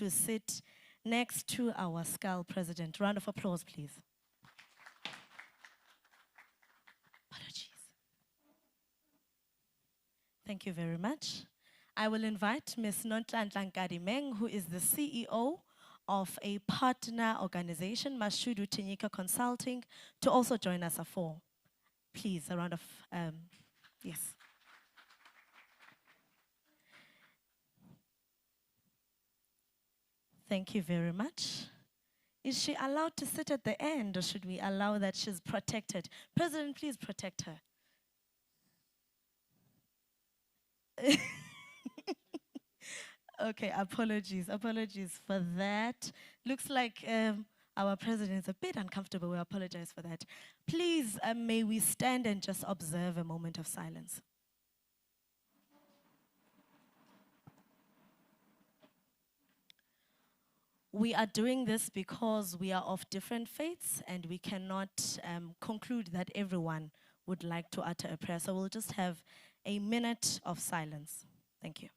to sit next to our SCAL president. Round of applause, please. Apologies. Thank you very much. I will invite Ms. Nontlanhla Nkadimeng, who is the CEO of a partner organization, Mashudu Tinyika Consulting, to also join us for. Please, a round of, yes. Thank you very much. Is she allowed to sit at the end, or should we allow that she's protected? President, please protect her. Okay, apologies for that. Looks like our president is a bit uncomfortable. We apologize for that. Please, may we stand and just observe a moment of silence. We are doing this because we are of different faiths and we cannot conclude that everyone would like to utter a prayer. So we'll just have a minute of silence. Thank you.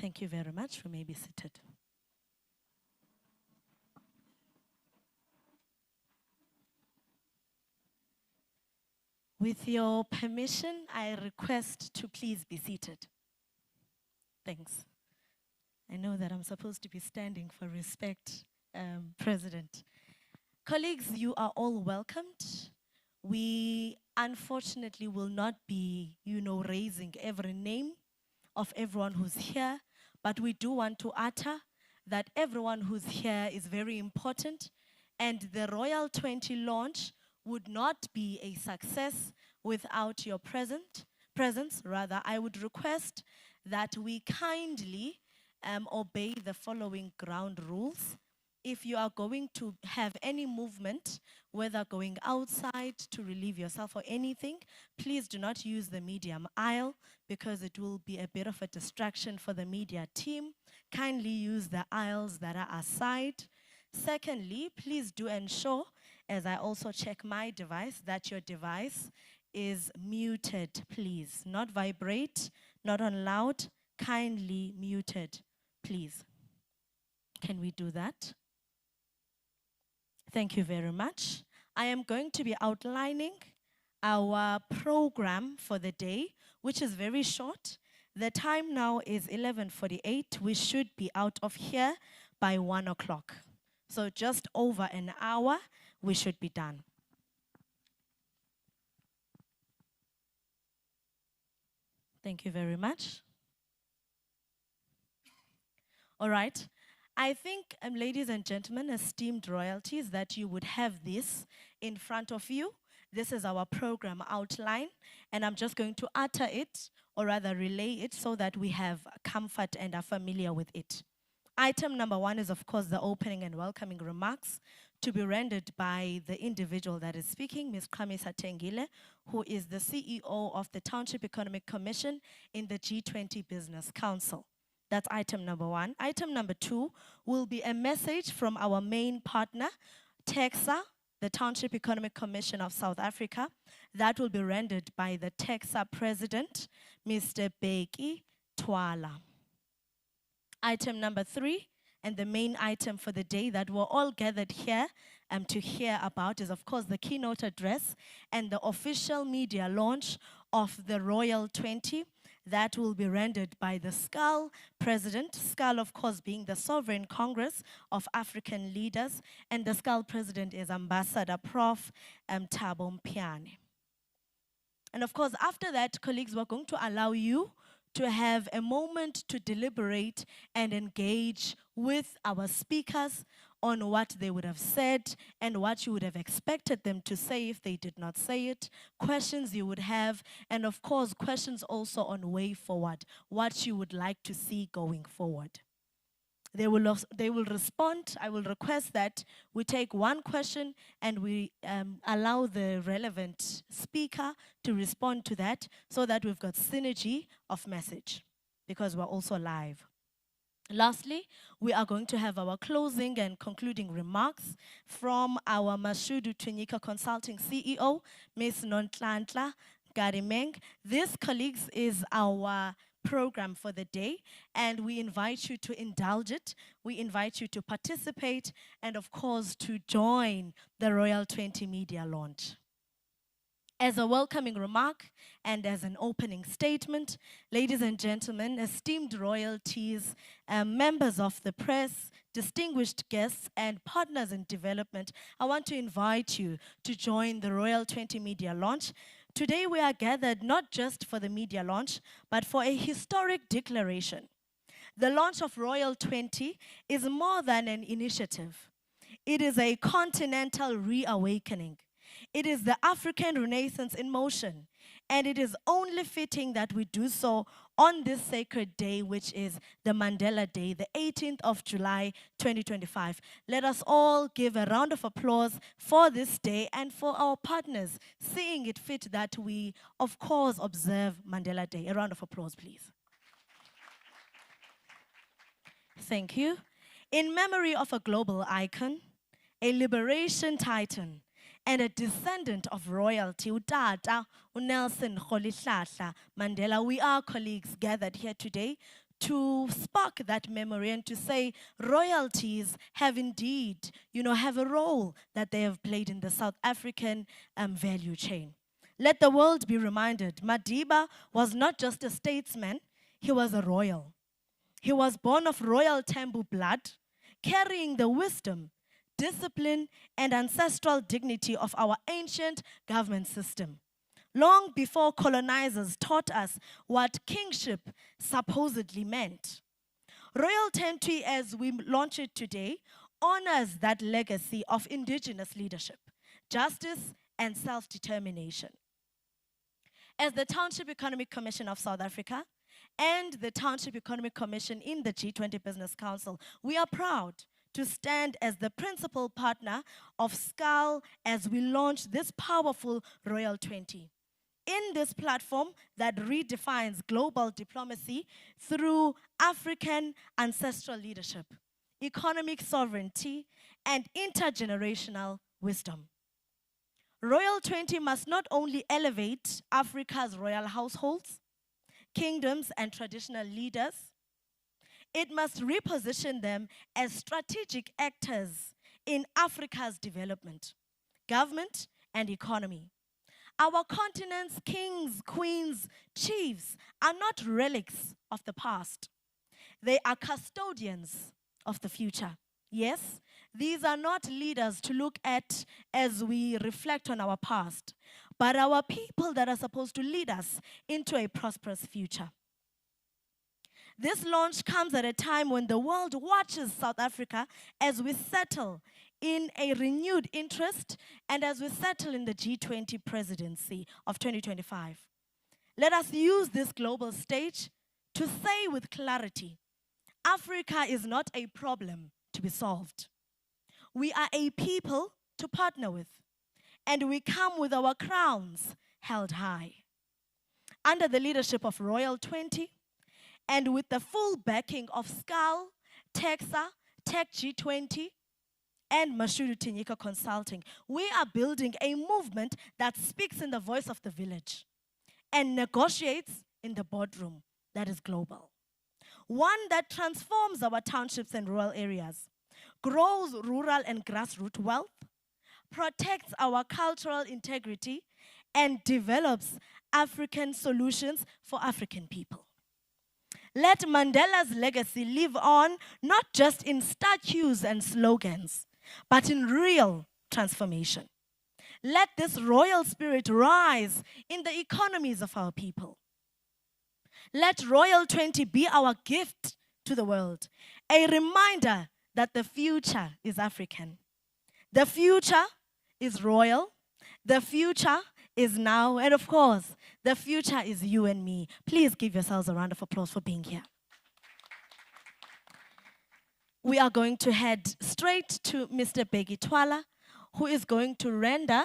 Thank you very much. We may be seated. With your permission, I request to please be seated. Thanks. I know that I'm supposed to be standing for respect, President. Colleagues, you are all welcomed. We unfortunately will not be, raising every name of everyone who's here, but we do want to utter that everyone who's here is very important, and the Royal 20 launch would not be a success without your presence. I would request that we kindly obey the following ground rules. If you are going to have any movement, whether going outside to relieve yourself or anything, please do not use the medium aisle because it will be a bit of a distraction for the media team. Kindly use the aisles that are aside. Secondly, please do ensure, as I also check my device, that your device is muted, please. Not vibrate, not on loud, kindly muted, please. Can we do that? Thank you very much. I am going to be outlining our program for the day, which is very short. The time now is 11:48. We should be out of here by 1 o'clock. So just over an hour, we should be done. Thank you very much. All right. I think, ladies and gentlemen, esteemed royalties, that you would have this in front of you. This is our program outline, and I'm just going to utter it, or rather relay it, so that we have comfort and are familiar with it. Item number 1 is, of course, the opening and welcoming remarks to be rendered by the individual that is speaking, Ms. Khamisa Tengile, who is the CEO of the Township Economic Commission in the G20 Business Council. That's item number 1. Item number 2 will be a message from our main partner, TEXA, the Township Economic Commission of South Africa. That will be rendered by the TEXA president, Mr. Beki Twala. Item number 3, and the main item for the day that we're all gathered here to hear about, is, of course, the keynote address and the official media launch of the Royal 20. That will be rendered by the SCAL president, SCAL, of course, being the Sovereign Congress of African Leaders, and the SCAL president is Ambassador Prof. Thabo Mpiane. And of course, after that, colleagues, we're going to allow you to have a moment to deliberate and engage with our speakers on what they would have said and what you would have expected them to say if they did not say it, questions you would have, and of course, questions also on way forward, what you would like to see going forward. They will respond. I will request that we take one question and we allow the relevant speaker to respond to that so that we've got synergy of message because we're also live. Lastly, we are going to have our closing and concluding remarks from our Mashudu Tunyika Consulting CEO, Ms. Nontlantla Garimeng. This, colleagues, is our program for the day, and we invite you to indulge it. We invite you to participate and, of course, to join the Royal 20 Media launch. As a welcoming remark and as an opening statement, ladies and gentlemen, esteemed royalties, members of the press, distinguished guests, and partners in development, I want to invite you to join the Royal 20 Media launch. Today we are gathered not just for the media launch, but for a historic declaration. The launch of Royal 20 is more than an initiative. It is a continental reawakening. It is the African Renaissance in motion, and it is only fitting that we do so on this sacred day, which is the Mandela Day, the 18th of July, 2025. Let us all give a round of applause for this day and for our partners, seeing it fit that we, of course, observe Mandela Day. A round of applause, please. Thank you. In memory of a global icon, a liberation titan, and a descendant of royalty, uTata uNelson Rolihlahla Mandela, we are colleagues gathered here today to spark that memory and to say royalties have indeed, have a role that they have played in the South African value chain. Let the world be reminded, Madiba was not just a statesman, he was a royal. He was born of royal Tembu blood, carrying the wisdom, discipline, and ancestral dignity of our ancient government system. Long before colonizers taught us what kingship supposedly meant. Royal 20, as we launch it today, honors that legacy of indigenous leadership, justice, and self-determination. As the Township Economic Commission of South Africa and the Township Economic Commission in the G20 Business Council, we are proud to stand as the principal partner of SCAL as we launch this powerful Royal 20. In this platform that redefines global diplomacy through African ancestral leadership, economic sovereignty, and intergenerational wisdom. Royal 20 must not only elevate Africa's royal households, kingdoms, and traditional leaders, it must reposition them as strategic actors in Africa's development, government, and economy. Our continent's kings, queens, chiefs are not relics of the past. They are custodians of the future. Yes, these are not leaders to look at as we reflect on our past, but our people that are supposed to lead us into a prosperous future. This launch comes at a time when the world watches South Africa as we settle in a renewed interest and as we settle in the G20 presidency of 2025. Let us use this global stage to say with clarity, Africa is not a problem to be solved. We are a people to partner with, and we come with our crowns held high. Under the leadership of Royal 20, and with the full backing of SCAL, TEXA, Tech G20, and Mashudu Tunyika Consulting, we are building a movement that speaks in the voice of the village and negotiates in the boardroom that is global. One that transforms our townships and rural areas, grows rural and grassroots wealth, protects our cultural integrity, and develops African solutions for African people. Let Mandela's legacy live on, not just in statues and slogans, but in real transformation. Let this royal spirit rise in the economies of our people. Let Royal 20 be our gift to the world, a reminder that the future is African. The future is royal. The future is now, and of course, the future is you and me. Please give yourselves a round of applause for being here. we are going to head straight to Mr. Bheki Twala, who is going to render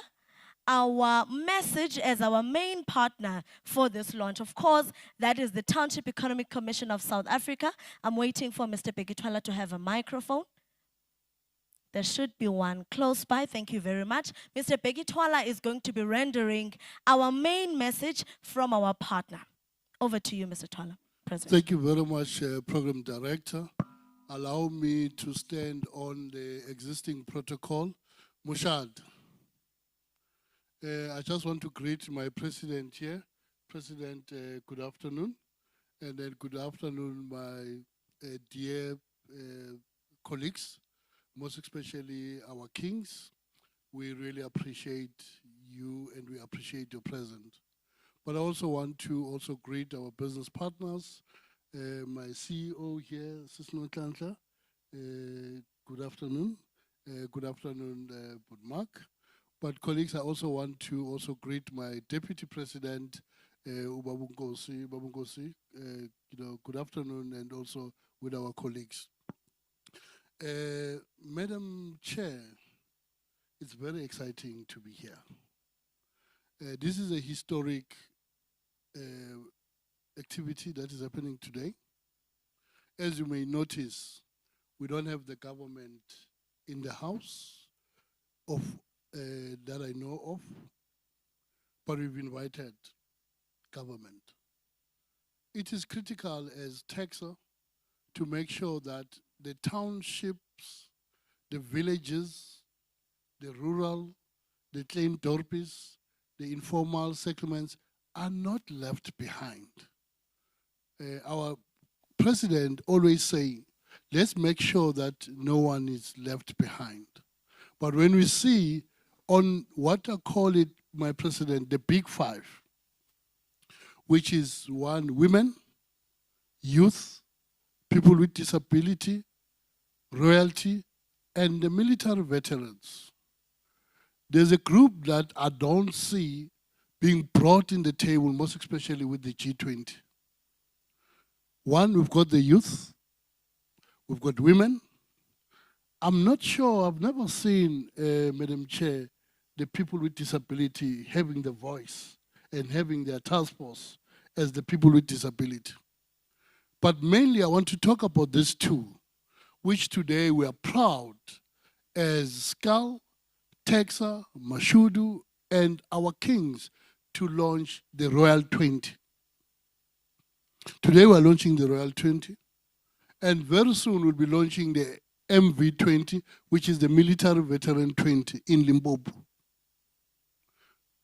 our message as our main partner for this launch. Of course, that is the Township Economic Commission of South Africa. I'm waiting for Mr. Bheki Twala to have a microphone. There should be one close by. Thank you very much. Mr. Bheki Twala is going to be rendering our main message from our partner. Over to you, Mr. Twala, President. Thank you very much, Program Director. Allow me to stand on the existing protocol. Mushad, I just want to greet my president here. President, good afternoon. And then good afternoon, my dear colleagues, most especially our kings. We really appreciate you and we appreciate your presence. But I also want to also greet our business partners, my CEO here, Sisno Tlantla. Good afternoon. Good afternoon, Budmark. But colleagues, I also want to also greet my Deputy President, Ubabungosi. Good afternoon, and also with our colleagues. Madam Chair, it's very exciting to be here. This is a historic activity that is happening today. As you may notice, we don't have the government in the house of that I know of, but we've invited government. It is critical as taxer to make sure that the townships, the villages, the rural, the klein dorpies, the informal settlements are not left behind. Our president always say, let's make sure that no one is left behind. But when we see on what I call it, my president, the big five, which is one, women, youth, people with disability, royalty, and the military veterans. There's a group that I don't see being brought in the table, most especially with the G20. One, we've got the youth, we've got women. I'm not sure, I've never seen, Madam Chair, the people with disability having the voice and having their task force as the people with disability. But mainly I want to talk about these two, which today we are proud as SCAL, Texa, Mashudu, and our kings to launch the Royal 20. Today we are launching the Royal 20, and very soon we'll be launching the MV20, which is the Military Veteran 20 in Limpopo.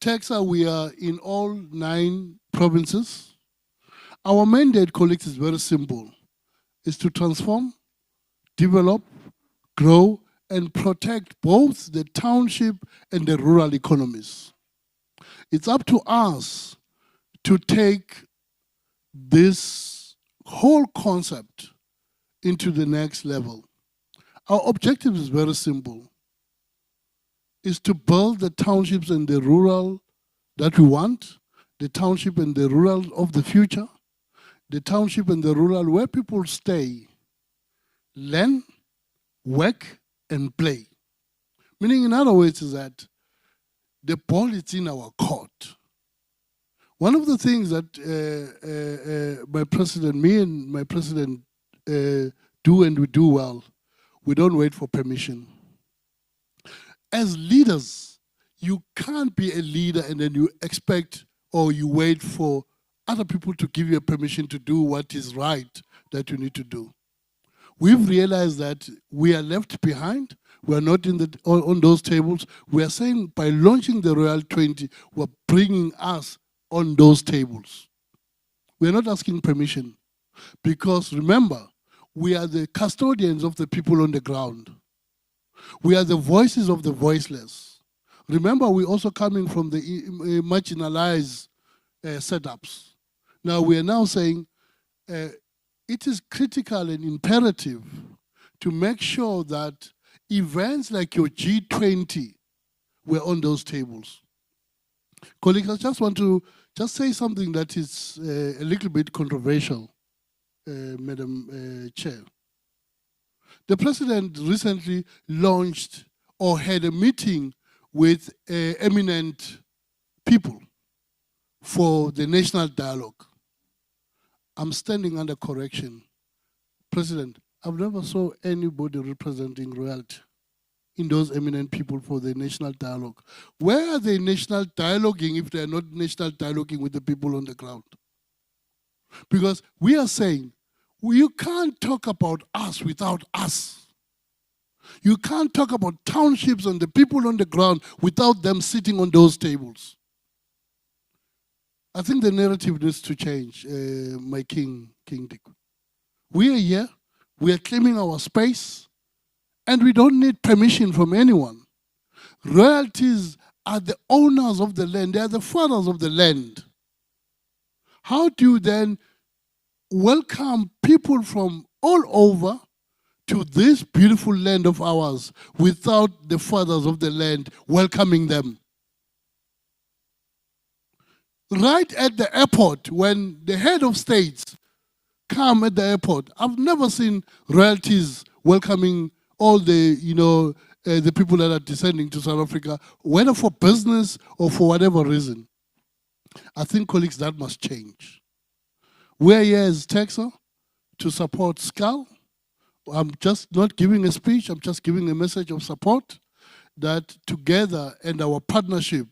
Texa, we are in all 9 provinces. Our mandate, colleagues, is very simple. It's to transform, develop, grow, and protect both the township and the rural economies. It's up to us to take this whole concept into the next level. Our objective is very simple. Is to build the townships and the rural that we want, the township and the rural of the future, the township and the rural where people stay, learn, work, and play. Meaning, in other words, is that the ball is in our court. One of the things that my president, me and my president do and we do well, we don't wait for permission. As leaders, you can't be a leader and then you expect or you wait for other people to give you a permission to do what is right that you need to do. We've realized that we are left behind. We are not on those tables. We are saying by launching the Royal 20, we're bringing us on those tables. We are not asking permission because remember, we are the custodians of the people on the ground. We are the voices of the voiceless. Remember, we're also coming from the marginalized setups. Now, we are now saying it is critical and imperative to make sure that events like your G20 were on those tables. Colleagues, I just want to just say something that is a little bit controversial, Madam Chair. The president recently launched or had a meeting with eminent people for the national dialogue. I'm standing under correction. President, I've never saw anybody representing royalty in those eminent people for the national dialogue. Where are they national dialoguing if they are not national dialoguing with the people on the ground? Because we are saying, you can't talk about us without us. You can't talk about townships and the people on the ground without them sitting on those tables. I think the narrative needs to change, my King Dick. We are here, we are claiming our space, and we don't need permission from anyone. Royalties are the owners of the land, they are the fathers of the land. How do you then welcome people from all over to this beautiful land of ours without the fathers of the land welcoming them? Right at the airport, when the head of states come at the airport, I've never seen royalties welcoming all the, the people that are descending to South Africa, whether for business or for whatever reason. I think, colleagues, that must change. We're here as Texas to support SCAL. I'm just not giving a speech, I'm just giving a message of support that together and our partnership,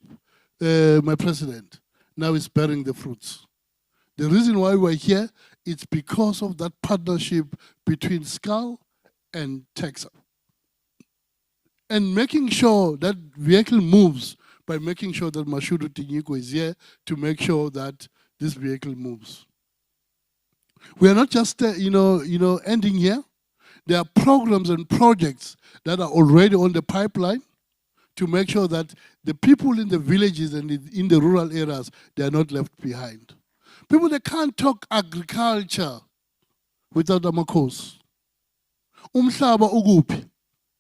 my president, now is bearing the fruits. The reason why we're here, it's because of that partnership between SCAL and Texas. And making sure that vehicle moves by making sure that Mashudu Tinyiko is here to make sure that this vehicle moves. We are not just, ending here. There are programs and projects that are already on the pipeline to make sure that the people in the villages and in the rural areas, they are not left behind. People, they can't talk agriculture without amakhosi. Umhlaba ukuphi?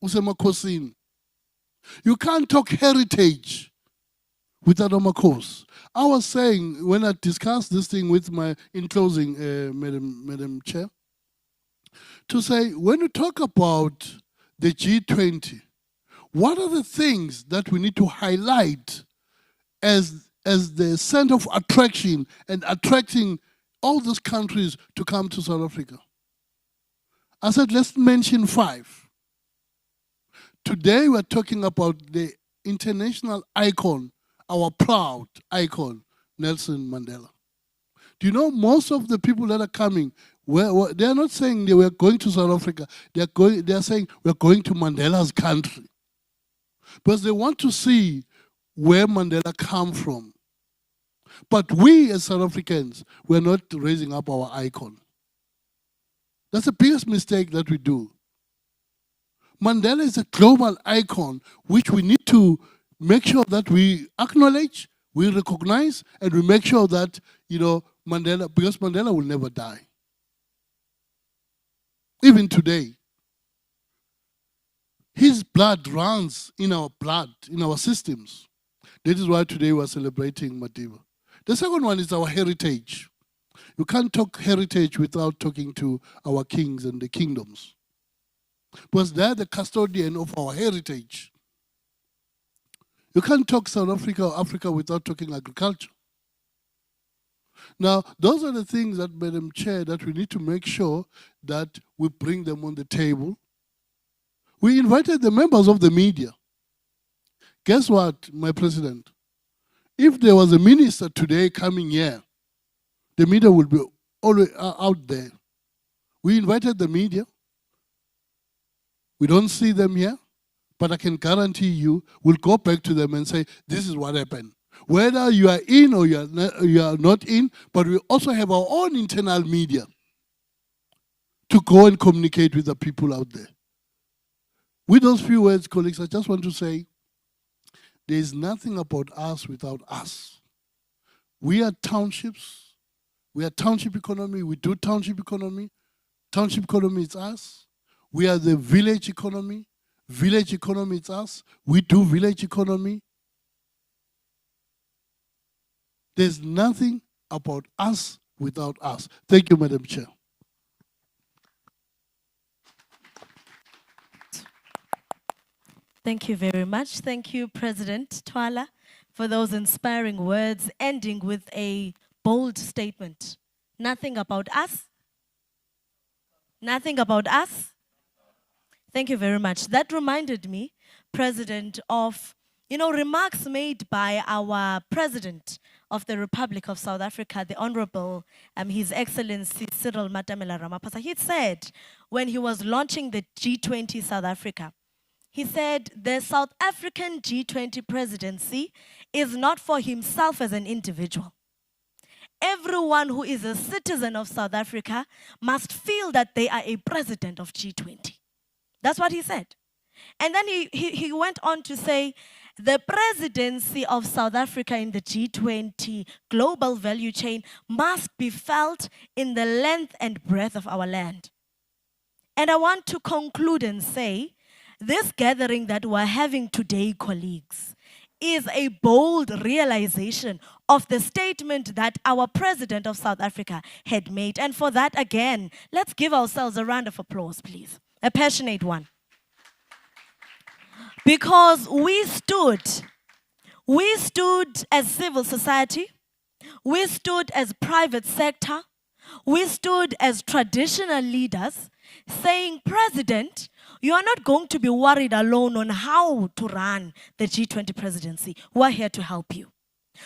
Usemakhosini. You can't talk heritage without amakhosi. I was saying when I discussed this thing with in closing, Madam Chair, to say when you talk about the G20, what are the things that we need to highlight as the center of attraction and attracting all those countries to come to South Africa? I said, let's mention 5. Today we're talking about the international icon, our proud icon, Nelson Mandela. Do you know most of the people that are coming, they are not saying they were going to South Africa, they are saying we're going to Mandela's country. Because they want to see where Mandela come from. But we as South Africans, we're not raising up our icon. That's the biggest mistake that we do. Mandela is a global icon which we need to make sure that we acknowledge, we recognize, and we make sure that, Mandela, because Mandela will never die. Even today, his blood runs in our blood, in our systems. That is why today we are celebrating Madiba. The second one is our heritage. You can't talk heritage without talking to our kings and the kingdoms. Because they're the custodian of our heritage. You can't talk South Africa or Africa without talking agriculture. Now, those are the things that, Madam Chair, that we need to make sure that we bring them on the table. We invited the members of the media. Guess what, my president? If there was a minister today coming here, the media would be always out there. We invited the media. We don't see them here, but I can guarantee you we'll go back to them and say, this is what happened. Whether you are in or you are not in, but we also have our own internal media to go and communicate with the people out there. With those few words, colleagues, I just want to say, there is nothing about us without us. We are townships. We are township economy. We do township economy. Township economy is us. We are the village economy. Village economy is us. We do village economy. There's nothing about us without us. Thank you, Madam Chair. Thank you very much. Thank you, President Twala, for those inspiring words, ending with a bold statement. Nothing about us. Nothing about us. Thank you very much. That reminded me, President, of remarks made by our President of the Republic of South Africa, the Honorable His Excellency Cyril Matamela Ramaphosa. He said when he was launching the G20 South Africa, he said the South African G20 presidency is not for himself as an individual. Everyone who is a citizen of South Africa must feel that they are a president of G20. That's what he said. And then he went on to say, the presidency of South Africa in the G20 global value chain must be felt in the length and breadth of our land. And I want to conclude and say, this gathering that we're having today, colleagues, is a bold realization of the statement that our president of South Africa had made. And for that, again, let's give ourselves a round of applause, please. A passionate one. Because we stood as civil society, we stood as private sector, we stood as traditional leaders saying, President, you are not going to be worried alone on how to run the G20 presidency. We're here to help you.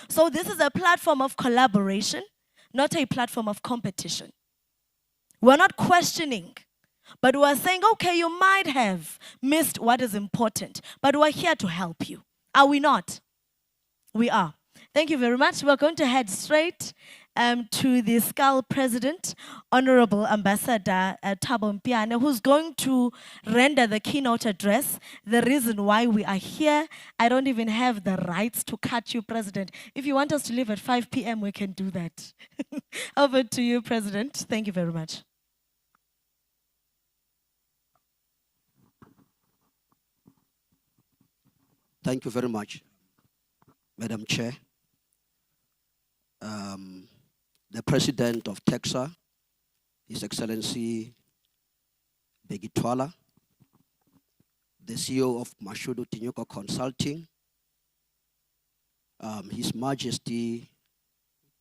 So this is a platform of collaboration, not a platform of competition. We're not questioning, but we're saying, okay, you might have missed what is important, but we're here to help you. Are we not? We are. Thank you very much. We're going to head straight to the SCAL President, Honorable Ambassador Thabo Mpiane, who's going to render the keynote address. The reason why we are here, I don't even have the rights to cut you, President. If you want us to leave at 5 p.m., we can do that. Over to you, President. Thank you very much. Thank you very much, Madam Chair. The President of Texas, His Excellency Bheki Twala, the CEO of Mashudu Tinyoko Consulting, His Majesty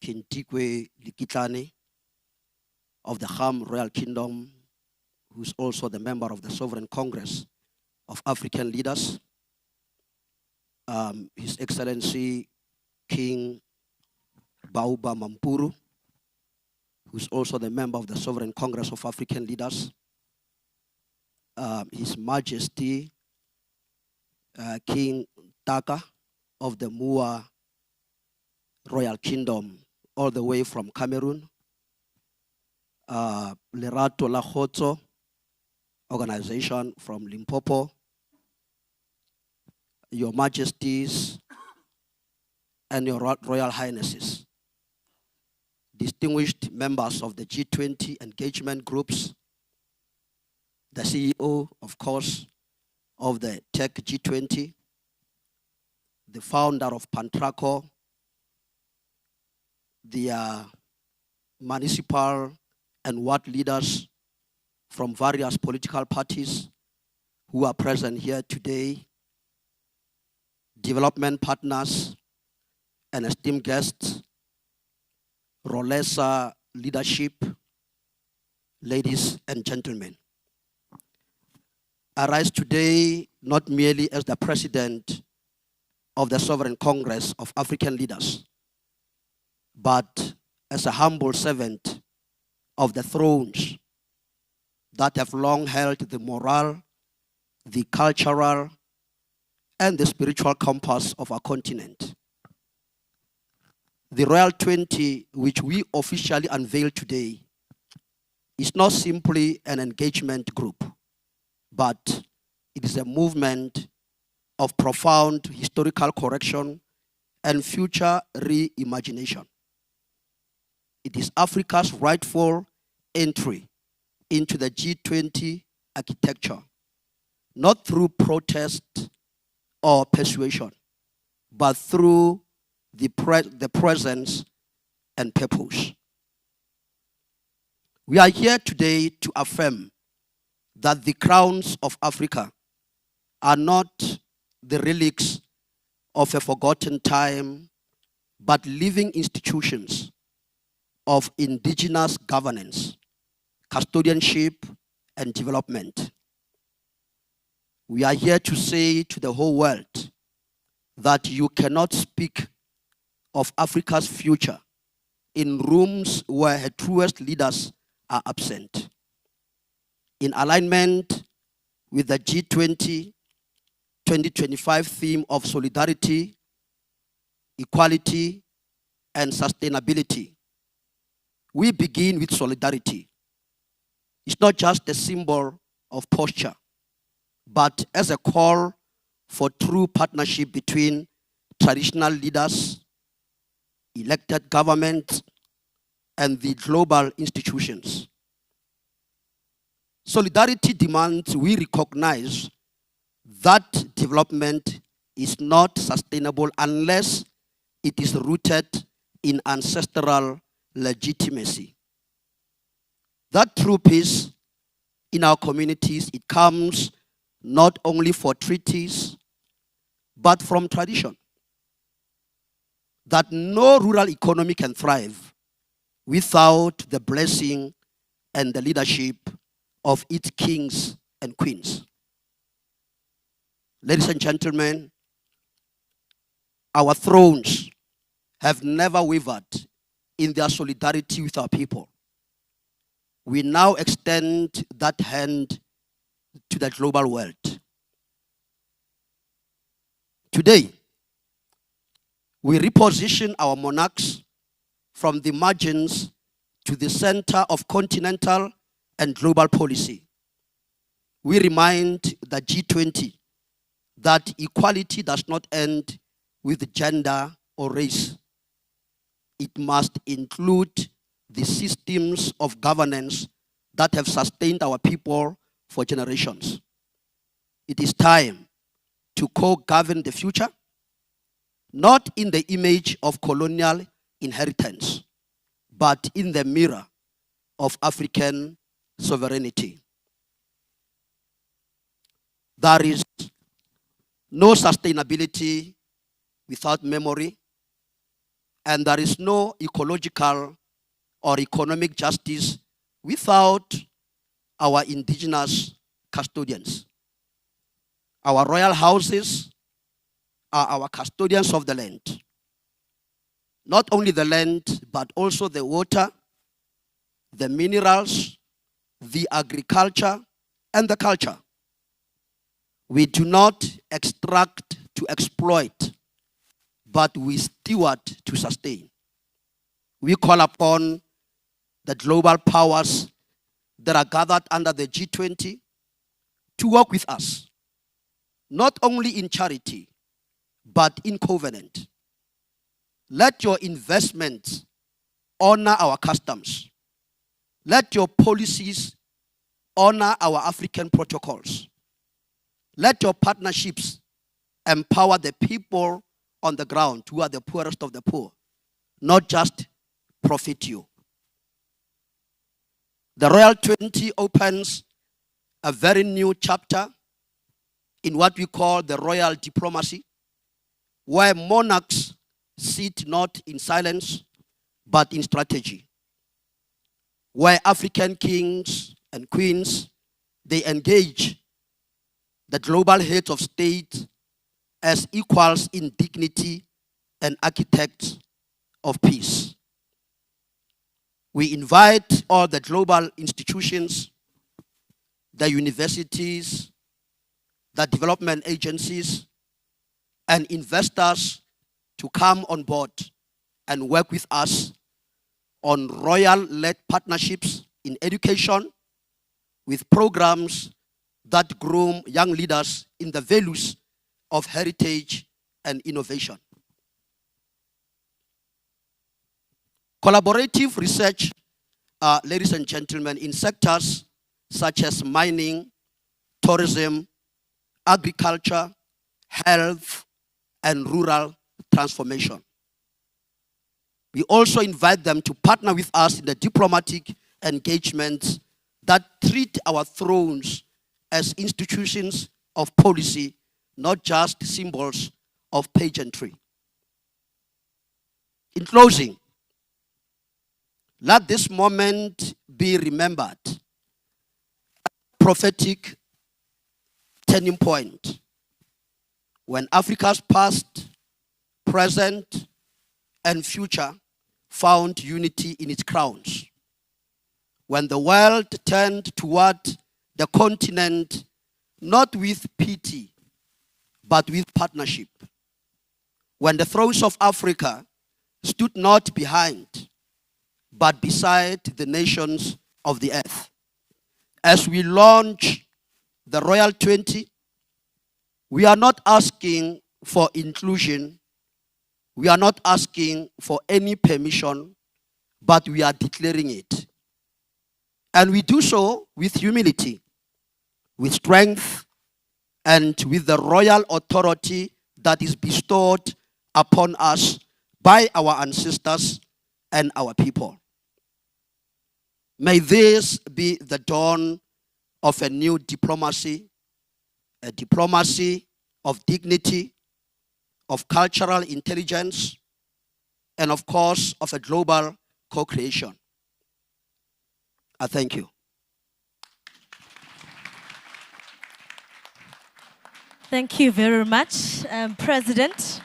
Kintikwe Likitlane of the Ham Royal Kingdom, who's also the member of the Sovereign Congress of African Leaders, His Excellency King Bauba Mampuru, who's also the member of the Sovereign Congress of African Leaders, His Majesty King Taka of the Mua Royal Kingdom, all the way from Cameroon, Lerato Lahotso organization from Limpopo, Your Majesties and Your Royal Highnesses, distinguished members of the G20 engagement groups, the CEO, of course, of the Tech G20, the founder of Pantraco, the municipal and ward leaders from various political parties who are present here today, development partners and esteemed guests, Rolesa leadership, ladies and gentlemen. I rise today not merely as the President of the Sovereign Congress of African Leaders, but as a humble servant of the thrones that have long held the moral, the cultural, and the spiritual compass of our continent. The Royal 20, which we officially unveil today, is not simply an engagement group, but it is a movement of profound historical correction and future reimagination. It is Africa's rightful entry into the G20 architecture, not through protest or persuasion, but through the presence and purpose. We are here today to affirm that the crowns of Africa are not the relics of a forgotten time, but living institutions of indigenous governance, custodianship, and development. We are here to say to the whole world that you cannot speak of Africa's future in rooms where her truest leaders are absent. In alignment with the G20 2025 theme of solidarity, equality, and sustainability, we begin with solidarity. It's not just a symbol of posture, but as a call for true partnership between traditional leaders, elected governments, and the global institutions. Solidarity demands we recognize that development is not sustainable unless it is rooted in ancestral legitimacy. That true peace in our communities, it comes not only for treaties, but from tradition. That no rural economy can thrive without the blessing and the leadership of its kings and queens. Ladies and gentlemen, our thrones have never wavered in their solidarity with our people. We now extend that hand to the global world. Today, we reposition our monarchs from the margins to the center of continental and global policy. We remind the G20 that equality does not end with gender or race. It must include the systems of governance that have sustained our people for generations. It is time to co-govern the future, not in the image of colonial inheritance, but in the mirror of African sovereignty. There is no sustainability without memory, and there is no ecological or economic justice without our indigenous custodians. Our royal houses are our custodians of the land. Not only the land, but also the water, the minerals, the agriculture, and the culture. We do not extract to exploit, but we steward to sustain. We call upon the global powers that are gathered under the G20 to work with us, not only in charity, but in covenant. Let your investments honor our customs. Let your policies honor our African protocols. Let your partnerships empower the people on the ground who are the poorest of the poor, not just profit you. The Royal 20 opens a very new chapter in what we call the royal diplomacy, where monarchs sit not in silence, but in strategy. Where African kings and queens, they engage the global heads of state as equals in dignity and architects of peace. We invite all the global institutions, the universities, the development agencies, and investors to come on board and work with us on royal-led partnerships in education with programs that groom young leaders in the values of heritage and innovation. Collaborative research, ladies and gentlemen, in sectors such as mining, tourism, agriculture, health, and rural transformation. We also invite them to partner with us in the diplomatic engagements that treat our thrones as institutions of policy not just symbols of pageantry. In closing, let this moment be remembered, prophetic turning point when Africa's past, present, and future found unity in its crowns. When the world turned toward the continent not with pity, but with partnership. When the thrones of Africa stood not behind, but beside the nations of the earth. As we launch the Royal 20, we are not asking for inclusion, we are not asking for any permission, but we are declaring it. And we do so with humility, with strength, and with the royal authority that is bestowed upon us by our ancestors and our people. May this be the dawn of a new diplomacy, a diplomacy of dignity, of cultural intelligence, and of course, of a global co-creation. I thank you. Thank you very much, President.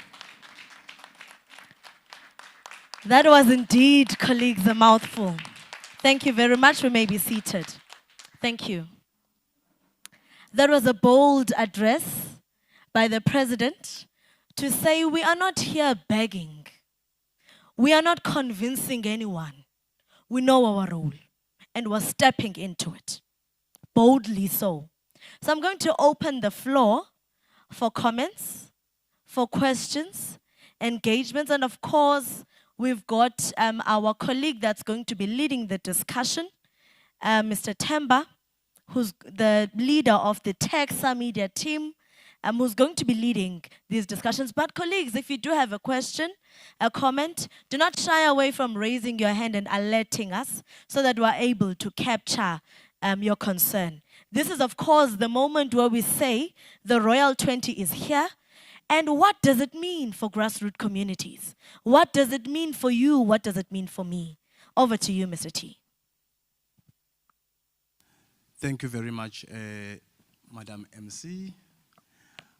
That was indeed, colleagues, a mouthful. Thank you very much. We may be seated. Thank you. That was a bold address by the President to say we are not here begging. We are not convincing anyone. We know our role and we're stepping into it, boldly so. So I'm going to open the floor for comments, for questions, engagements, and of course, we've got our colleague that's going to be leading the discussion, Mr. Temba, who's the leader of the Texa Media team, who's going to be leading these discussions. But colleagues, if you do have a question, a comment, do not shy away from raising your hand and alerting us so that we're able to capture your concern. This is, of course, the moment where we say the Royal 20 is here. And what does it mean for grassroots communities? What does it mean for you? What does it mean for me? Over to you, Mr. T. Thank you very much, Madam MC.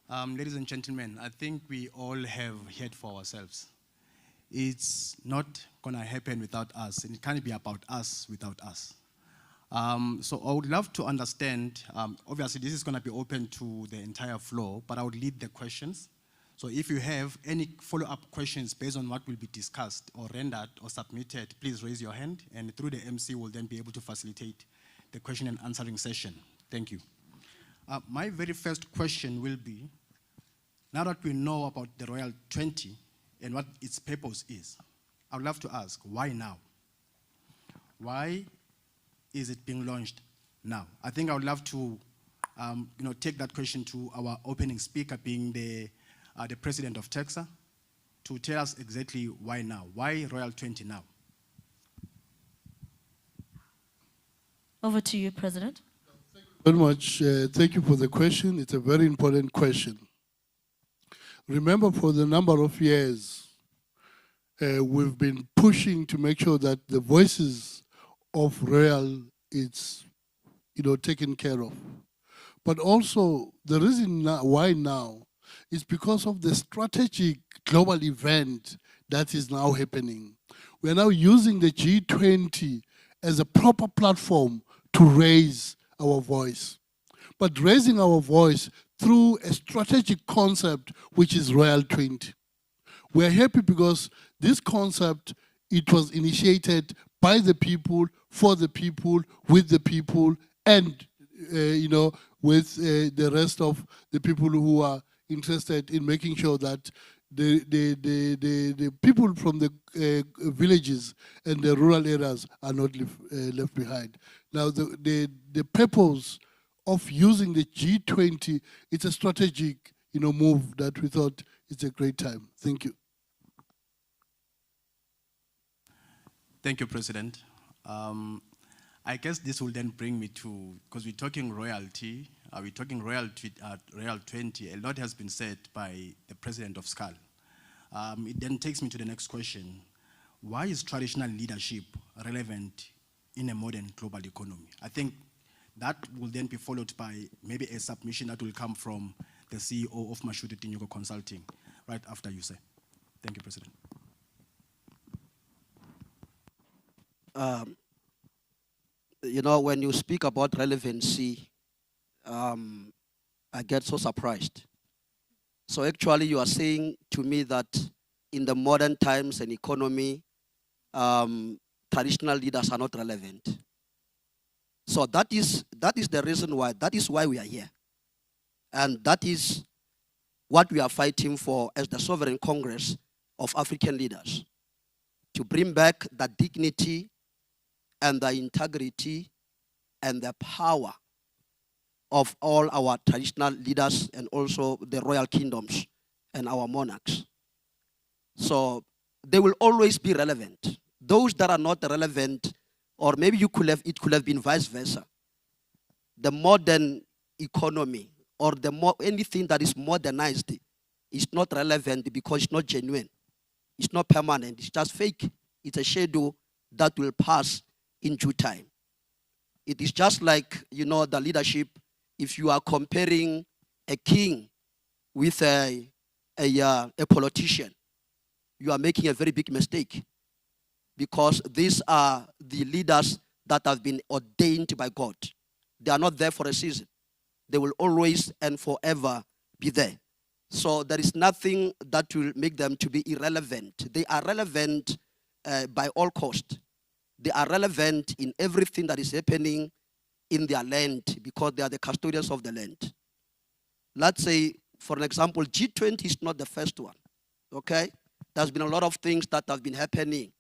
Ladies and gentlemen, I think we all have heard for ourselves. It's not going to happen without us, and it can't be about us without us. So I would love to understand, obviously this is going to be open to the entire floor, but I would lead the questions. So if you have any follow-up questions based on what will be discussed or rendered or submitted, please raise your hand, and through the MC will then be able to facilitate the question and answering session. Thank you. My very first question will be, now that we know about the Royal 20 and what its purpose is, I would love to ask, why now? Why is it being launched now? I think I would love to take that question to our opening speaker, being the president of Texa, to tell us exactly why now. Why Royal 20 now? Over to you, President. Very much. Thank you for the question. It's a very important question. Remember, for the number of years, we've been pushing to make sure that the voices of Royal is, taken care of. But also, the reason why now is because of the strategic global event that is now happening. We are now using the G20 as a proper platform to raise our voice. But raising our voice through a strategic concept, which is Royal 20. We are happy because this concept, it was initiated by the people, for the people, with the people, and with the rest of the people who are interested in making sure that the people from the villages and the rural areas are not left behind. Now, the purpose of using the G20, it's a strategic move that we thought it's a great time. Thank you. Thank you, President. I guess this will then bring me to, because we're talking royalty, we're talking Royal 20. A lot has been said by the president of SCAL. It then takes me to the next question. Why is traditional leadership relevant in a modern global economy? I think that will then be followed by maybe a submission that will come from the CEO of Mashudu Tinyuko Consulting right after you say. Thank you, President. You know, when you speak about relevancy, I get so surprised. So actually you are saying to me that in the modern times and economy, traditional leaders are not relevant. So that is the reason why, that is why we are here. And that is what we are fighting for as the Sovereign Congress of African Leaders, to bring back the dignity and the integrity and the power of all our traditional leaders and also the royal kingdoms and our monarchs. So they will always be relevant. Those that are not relevant, or maybe it could have been vice versa. The modern economy or anything that is modernized is not relevant because it's not genuine. It's not permanent. It's just fake. It's a shadow that will pass in due time. It is just like, you know, the leadership. If you are comparing a king with a politician, you are making a very big mistake, because these are the leaders that have been ordained by God. They are not there for a season. They will always and forever be there. So there is nothing that will make them to be irrelevant. They are relevant by all cost. They are relevant in everything that is happening in their land, because they are the custodians of the land. Let's say, for an example, G20 is not the first one, okay? There's been a lot of things that have been happening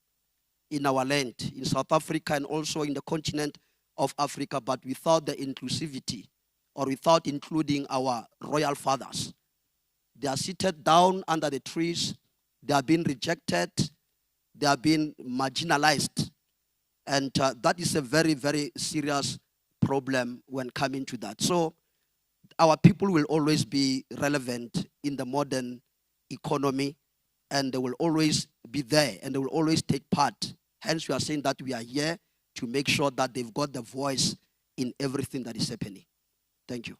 in our land, in South Africa and also in the continent of Africa, but without the inclusivity or without including our royal fathers. They are seated down under the trees. They are being rejected. They are being marginalized. And that is a very, very serious problem when coming to that. So our people will always be relevant in the modern economy, and they will always be there, and they will always take part. Hence, we are saying that we are here to make sure that they've got the voice in everything that is happening. Thank you.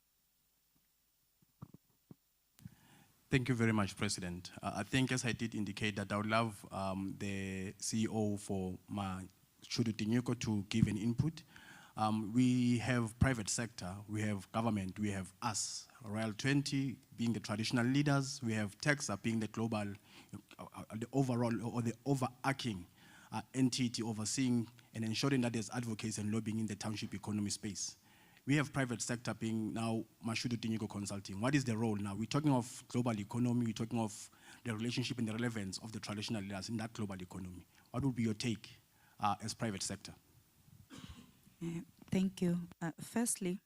Thank you very much, President. I think, as I did indicate, that I would love the CEO for Mashudu Tinyuko to give an input. We have private sector, we have government, we have us, Royal 20 being the traditional leaders, we have TEXA being the global, the overall or the overarching entity overseeing and ensuring that there's advocacy and lobbying in the township economy space. We have private sector being now Mashudu Tinyuko Consulting. What is the role now? We're talking of global economy, we're talking of the relationship and the relevance of the traditional leaders in that global economy. What would be your take as private sector? Thank you. Firstly,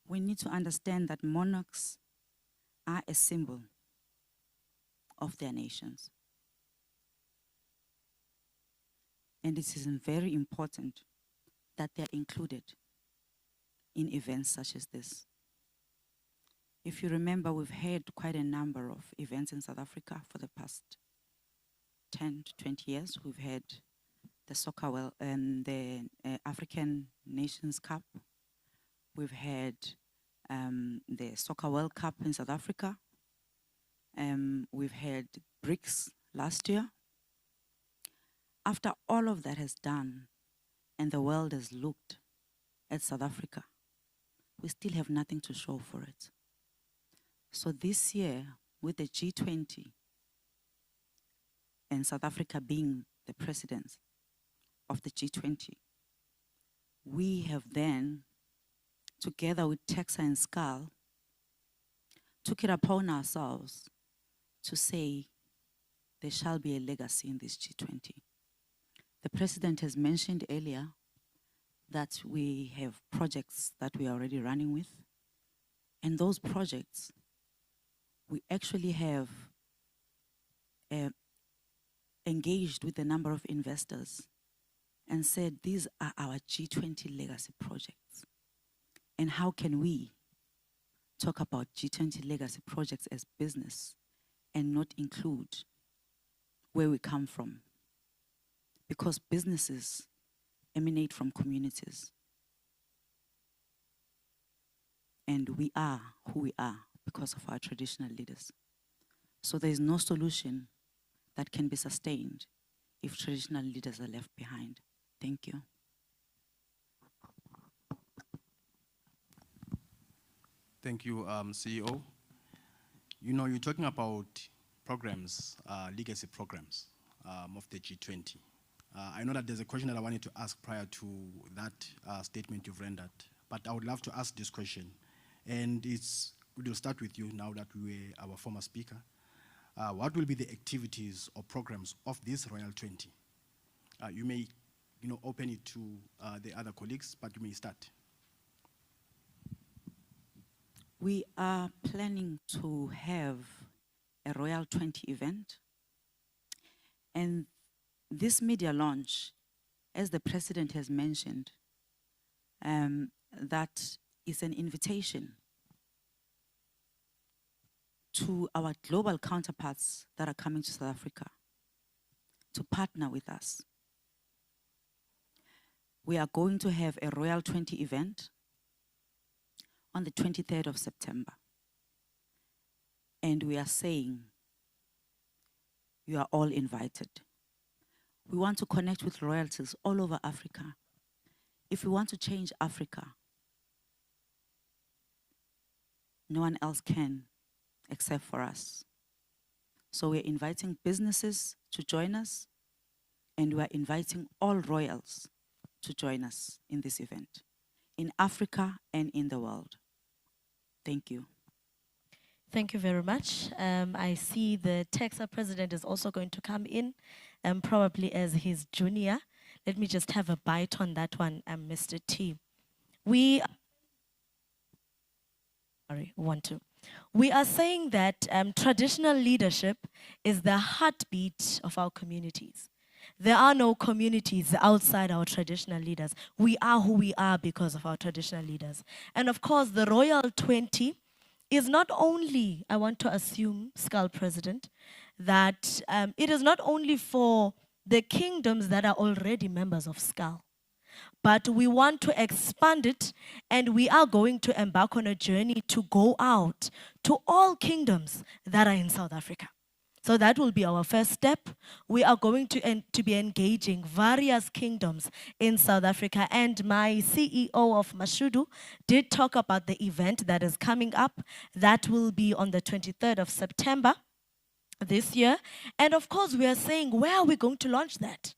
we need to understand that monarchs are a symbol of their nations. And it is very important that they're included in events such as this. If you remember, we've had quite a number of events in South Africa for the past 10 to 20 years. We've had the soccer and the African Nations Cup. We've had the Soccer World Cup in South Africa. We've had BRICS last year. After all of that has done and the world has looked at South Africa, we still have nothing to show for it. So this year, with the G20 and South Africa being the president of the G20, we have then, together with TEXA and SCAL, took it upon ourselves to say there shall be a legacy in this G20. The president has mentioned earlier that we have projects that we are already running with, and those projects, we actually have engaged with a number of investors and said, these are our G20 legacy projects. And how can we talk about G20 legacy projects as business and not include where we come from? Because businesses emanate from communities. And we are who we are because of our traditional leaders. So there is no solution that can be sustained if traditional leaders are left behind. Thank you. Thank you, CEO. You know, you're talking about programs, legacy programs of the G20. I know that there's a question that I wanted to ask prior to that statement you've rendered, but I would love to ask this question. And we'll start with you now that we were our former speaker. What will be the activities or programs of this Royal 20? You may, open it to the other colleagues, but you may start. We are planning to have a Royal 20 event. And this media launch, as the President has mentioned, that is an invitation to our global counterparts that are coming to South Africa to partner with us. We are going to have a Royal 20 event on the 23rd of September. And we are saying, you are all invited. We want to connect with royalties all over Africa. If we want to change Africa, no one else can except for us. So we're inviting businesses to join us, and we're inviting all royals to join us in this event, in Africa and in the world. Thank you. Thank you very much. I see the TEXA president is also going to come in, probably as his junior. Let me just have a bite on that one, Mr. T. We are saying that traditional leadership is the heartbeat of our communities. There are no communities outside our traditional leaders. We are who we are because of our traditional leaders. And of course, the Royal 20 is not only, I want to assume, SCAL President, that it is not only for the kingdoms that are already members of SCAL, but we want to expand it, and we are going to embark on a journey to go out to all kingdoms that are in South Africa. So that will be our first step. We are going to be engaging various kingdoms in South Africa, and my CEO of Mashudu did talk about the event that is coming up. That will be on the 23rd of September this year. And of course, we are saying, where are we going to launch that?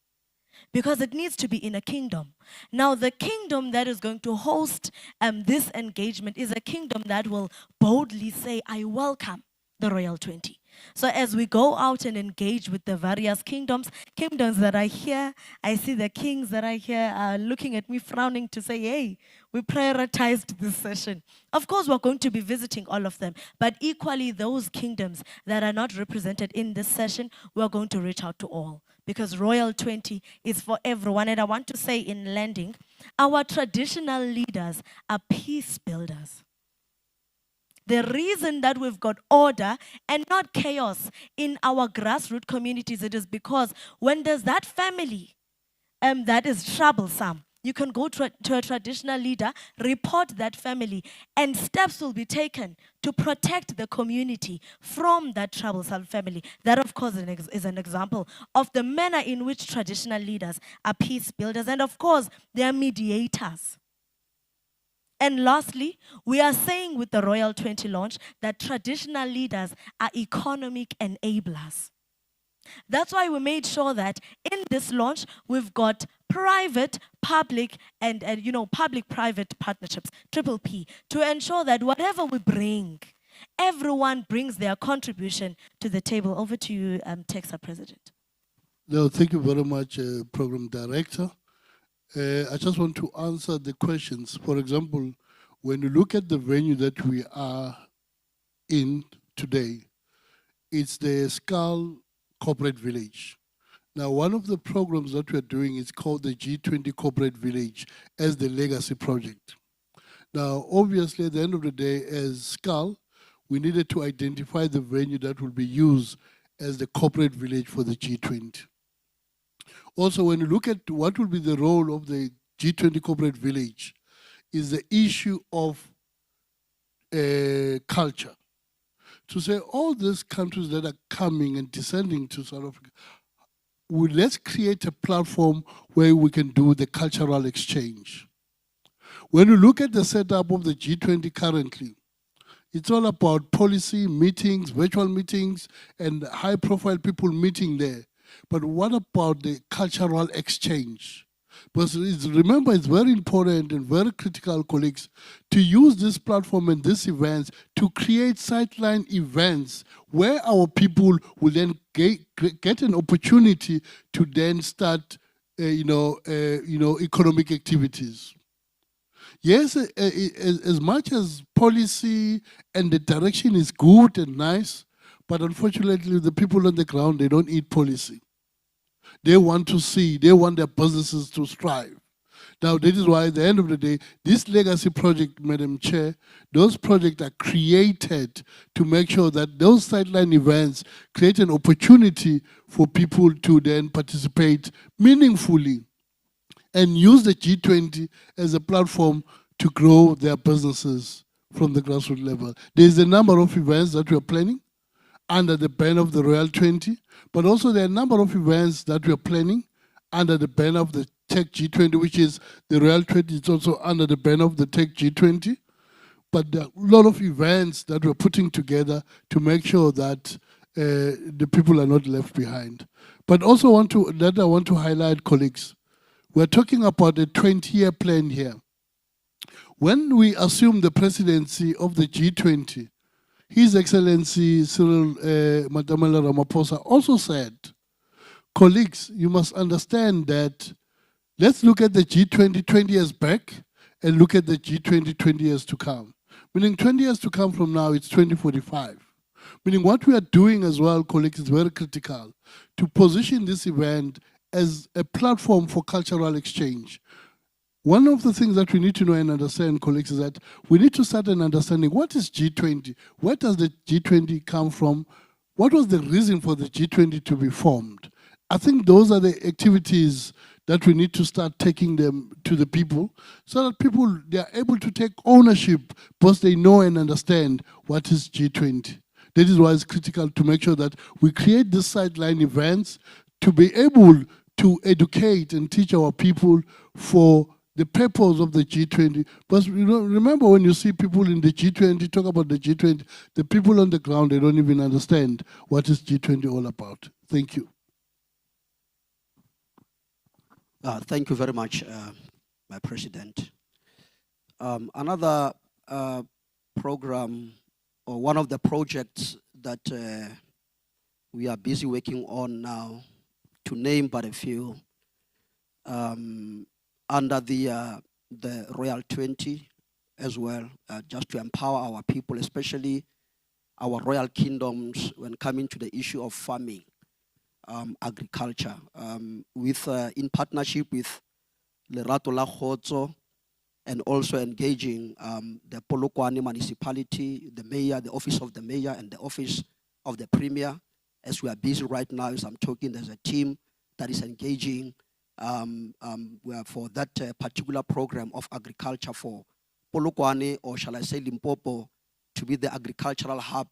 Because it needs to be in a kingdom. Now, the kingdom that is going to host this engagement is a kingdom that will boldly say, I welcome the Royal 20. So as we go out and engage with the various kingdoms that are here, I see the kings that are here are looking at me frowning to say, hey, we prioritized this session. Of course, we're going to be visiting all of them, but equally those kingdoms that are not represented in this session, we're going to reach out to all, because Royal 20 is for everyone. And I want to say in landing, our traditional leaders are peace builders. The reason that we've got order and not chaos in our grassroots communities, it is because when there's that family that is troublesome, you can go to a traditional leader, report that family, and steps will be taken to protect the community from that troublesome family. That, of course, is an example of the manner in which traditional leaders are peace builders. And, of course, they are mediators. And lastly, we are saying with the Royal 20 launch that traditional leaders are economic enablers. That's why we made sure that in this launch, we've got private, public, and public-private partnerships, PPP, to ensure that whatever we bring, everyone brings their contribution to the table. Over to you, TEXA President. No, thank you very much, Program Director. I just want to answer the questions. For example, when you look at the venue that we are in today, it's the SCAL Corporate Village. Now, one of the programs that we're doing is called the G20 Corporate Village as the legacy project. Now, obviously, at the end of the day, as SCAL, we needed to identify the venue that will be used as the corporate village for the G20. Also, when you look at what will be the role of the G20 corporate village, is the issue of culture. To say all these countries that are coming and descending to South Africa, let's create a platform where we can do the cultural exchange. When you look at the setup of the G20 currently, it's all about policy, meetings, virtual meetings, and high-profile people meeting there. But what about the cultural exchange? Because remember, it's very important and very critical, colleagues, to use this platform and these events to create sideline events where our people will then get an opportunity to then start, economic activities. Yes, as much as policy and the direction is good and nice, but unfortunately, the people on the ground, they don't eat policy. They want to see, they want their businesses to strive. Now, that is why at the end of the day, this legacy project, Madam Chair, those projects are created to make sure that those sideline events create an opportunity for people to then participate meaningfully and use the G20 as a platform to grow their businesses from the grassroots level. There's a number of events that we are planning under the banner of the Royal 20, but also there are a number of events that we are planning under the banner of the Tech G20, which is the Royal 20. It's also under the banner of the Tech G20. But there are a lot of events that we're putting together to make sure that the people are not left behind. But also I want to highlight, colleagues, we're talking about a 20-year plan here. When we assume the presidency of the G20, His Excellency Cyril Matamela Ramaphosa also said, colleagues, you must understand that let's look at the G20 20 years back and look at the G20 20 years to come. Meaning 20 years to come from now, it's 2045. Meaning what we are doing as well, colleagues, is very critical to position this event as a platform for cultural exchange. One of the things that we need to know and understand, colleagues, is that we need to start an understanding, what is G20? Where does the G20 come from? What was the reason for the G20 to be formed? I think those are the activities that we need to start taking them to the people so that people, they are able to take ownership because they know and understand what is G20. That is why it's critical to make sure that we create these sideline events to be able to educate and teach our people for the purpose of the G20. But remember, when you see people in the G20 talk about the G20, the people on the ground, they don't even understand what is G20 all about. Thank you. Thank you very much, my President. Another program, or one of the projects that we are busy working on now, to name but a few, under the Royal 20 as well, just to empower our people, especially our royal kingdoms when coming to the issue of farming, agriculture, with in partnership with Lerato la Kgotso, and also engaging the Polokwane municipality, the mayor, the office of the mayor, and the office of the premier. As we are busy right now, as I'm talking, there's a team that is engaging for that particular program of agriculture for Polokwane, or shall I say Limpopo, to be the agricultural hub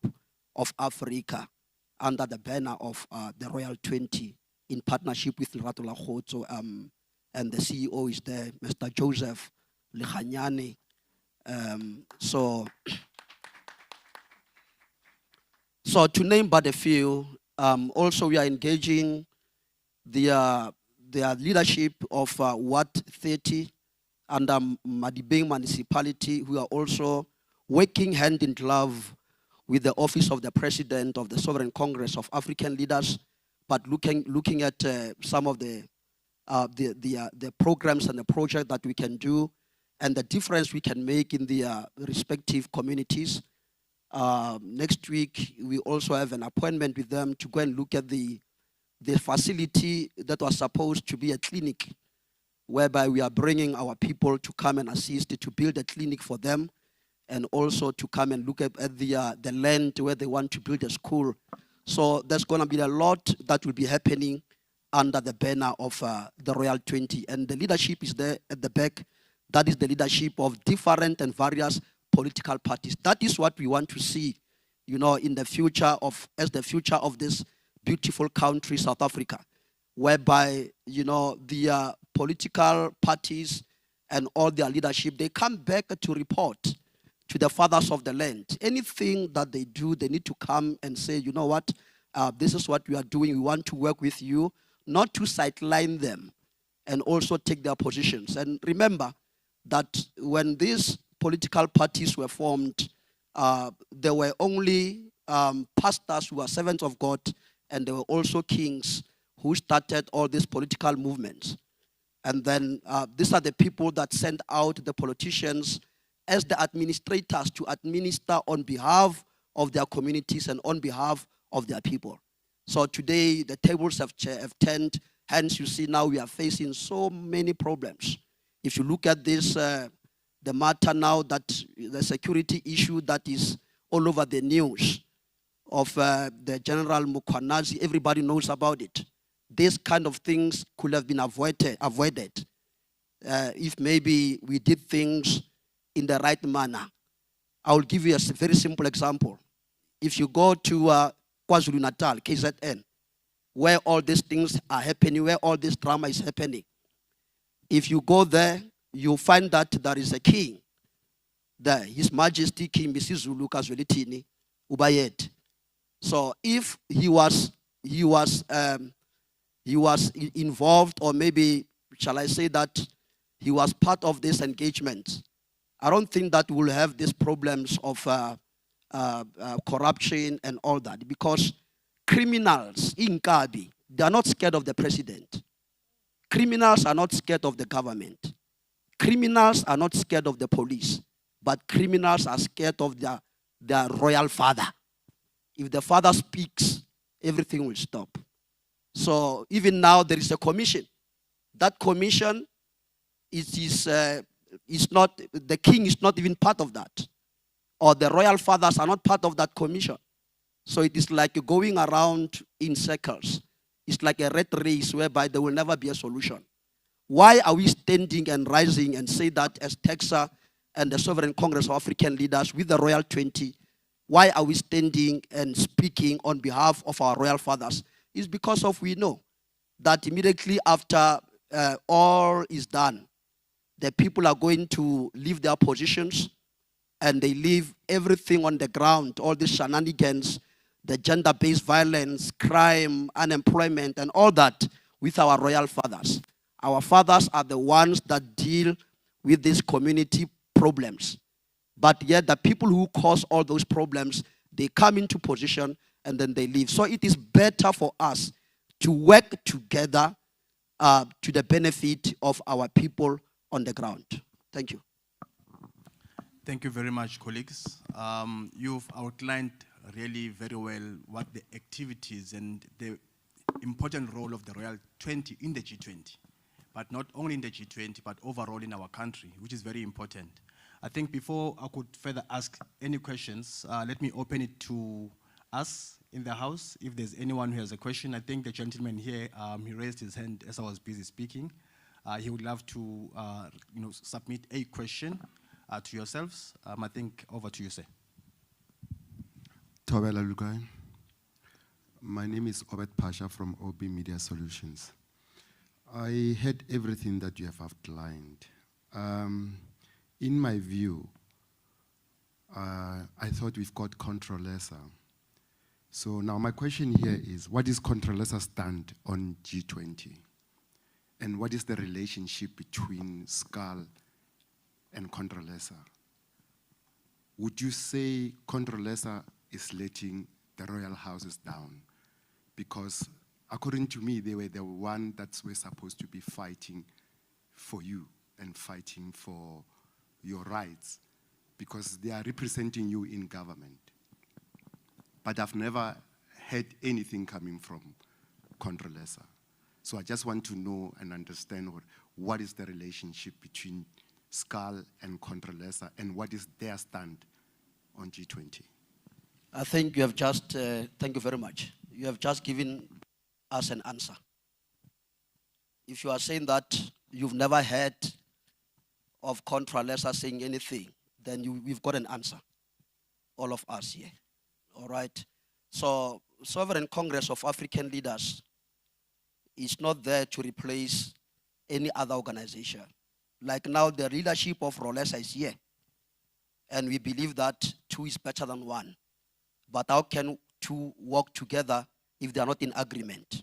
of Africa under the banner of the Royal 20 in partnership with Lerato la Kgotso, and the CEO is there, Mr. Joseph Lechanyane. So to name but a few, also we are engaging the leadership of Ward 30 under Madibeng municipality, who are also working hand in glove with the Office of the President of the Sovereign Congress of African Leaders, but looking at some of the programs and the projects that we can do and the difference we can make in the respective communities. Next week, we also have an appointment with them to go and look at the facility that was supposed to be a clinic whereby we are bringing our people to come and assist to build a clinic for them, and also to come and look at the land where they want to build a school. So there's going to be a lot that will be happening under the banner of the Royal 20. And the leadership is there at the back. That is the leadership of different and various political parties. That is what we want to see, you know, in the future as the future of this beautiful country, South Africa, whereby, you know, the political parties and all their leadership, they come back to report to the fathers of the land. Anything that they do, they need to come and say, you know what, this is what we are doing. We want to work with you, not to sideline them, and also take their positions. And remember that when these political parties were formed, there were only pastors who were servants of God, and there were also kings who started all these political movements. And then these are the people that sent out the politicians as the administrators to administer on behalf of their communities and on behalf of their people. So today the tables have turned. Hence you see now we are facing so many problems. If you look at this, the matter now, that the security issue that is all over the news of the General Mukwanazi, everybody knows about it. These kind of things could have been avoided if maybe we did things in the right manner. I will give you a very simple example. If you go to KwaZulu-Natal, KZN, where all these things are happening, where all this drama is happening, if you go there, you'll find that there is a king there, His Majesty King Misizulu Kazwelithini Ubayet. So if he was involved, or maybe, shall I say that he was part of this engagement, I don't think that we'll have these problems of corruption and all that, because criminals in Kabi, they are not scared of the president. Criminals are not scared of the government. Criminals are not scared of the police, but criminals are scared of their royal father. If the father speaks, everything will stop. So even now there is a commission. That commission is not, the king is not even part of that, or the royal fathers are not part of that commission. So it is like going around in circles. It's like a rat race whereby there will never be a solution. Why are we standing and rising and say that as TEXA and the Sovereign Congress of African Leaders with the Royal 20, why are we standing and speaking on behalf of our royal fathers? It's because we know that immediately after all is done, the people are going to leave their positions, and they leave everything on the ground, all these shenanigans, the gender-based violence, crime, unemployment, and all that with our royal fathers. Our fathers are the ones that deal with these community problems. But yet the people who cause all those problems, they come into position and then they leave. So it is better for us to work together to the benefit of our people on the ground. Thank you. Thank you very much, colleagues. You've outlined really very well what the activities and the important role of the Royal 20 in the G20, but not only in the G20, but overall in our country, which is very important. I think before I could further ask any questions, let me open it to us in the house. If there's anyone who has a question, I think the gentleman here, he raised his hand as I was busy speaking. He would love to submit a question to yourselves. I think over to you, sir. Thobela Lukai. My name is Obed Pasha from OB Media Solutions. I heard everything that you have outlined. In my view, I thought we've got Controlesa. So now my question here is, what is Controlesa's stand on G20? And what is the relationship between SCAL and Controlesa? Would you say Controlesa is letting the royal houses down? Because according to me, they were the one that were supposed to be fighting for you and fighting for your rights, because they are representing you in government. But I've never heard anything coming from Controlesa. So I just want to know and understand what is the relationship between SCAL and Contralesa, and what is their stand on G20? I think you have just, thank you very much. You have just given us an answer. If you are saying that you've never heard of Contralesa saying anything, then we've got an answer, all of us here. All right? So, Sovereign Congress of African Leaders is not there to replace any other organization. Like now, the leadership of Rolesa is here. And we believe that two is better than one. But how can two work together if they are not in agreement?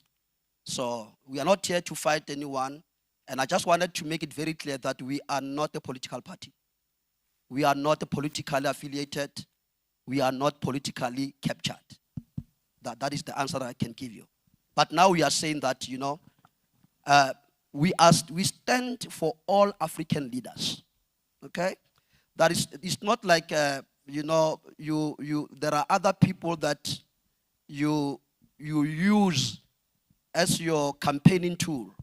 So we are not here to fight anyone. And I just wanted to make it very clear that we are not a political party. We are not politically affiliated. We are not politically captured. That is the answer that I can give you. But now we are saying that, you know, we stand for all African leaders. Okay? That is, it's not like, you know, there are other people that you use as your campaigning tool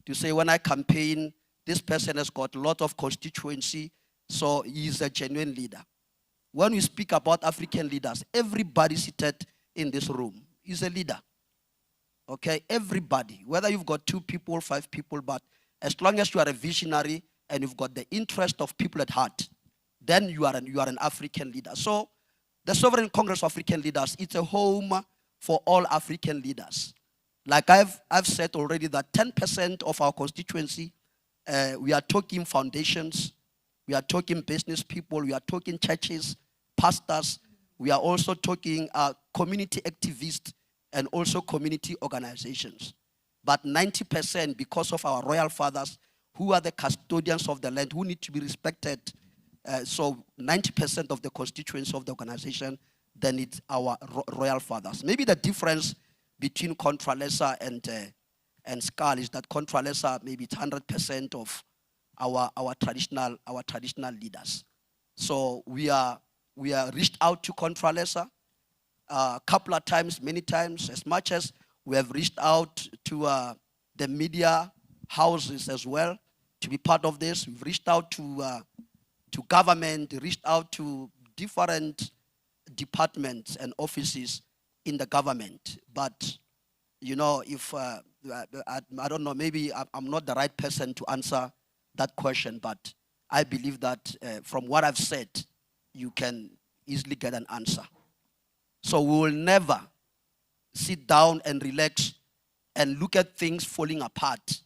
to say, when I campaign, this person has got a lot of constituency, so he's a genuine leader. When we speak about African leaders, everybody seated in this room is a leader. Okay, everybody, whether you've got 2 people, 5 people, but as long as you are a visionary and you've got the interest of people at heart, then you are an African leader. So the Sovereign Congress of African Leaders, it's a home for all African leaders. Like I've said already that 10% of our constituency, we are talking foundations, we are talking business people, we are talking churches, pastors, we are also talking community activists and also community organizations. But 90%, because of our royal fathers, who are the custodians of the land, who need to be respected. So 90% of the constituency of the organization, then it's our royal fathers. Maybe the difference between Contralesa and SCAL is that Contralesa, maybe it's 100% of our traditional leaders. So we are reached out to Contralesa a couple of times, many times, as much as we have reached out to the media houses as well to be part of this. We've reached out to government, reached out to different departments and offices in the government. But, you know, if, I don't know, maybe I'm not the right person to answer that question, but I believe that from what I've said, you can easily get an answer. So we will never sit down and relax and look at things falling apart.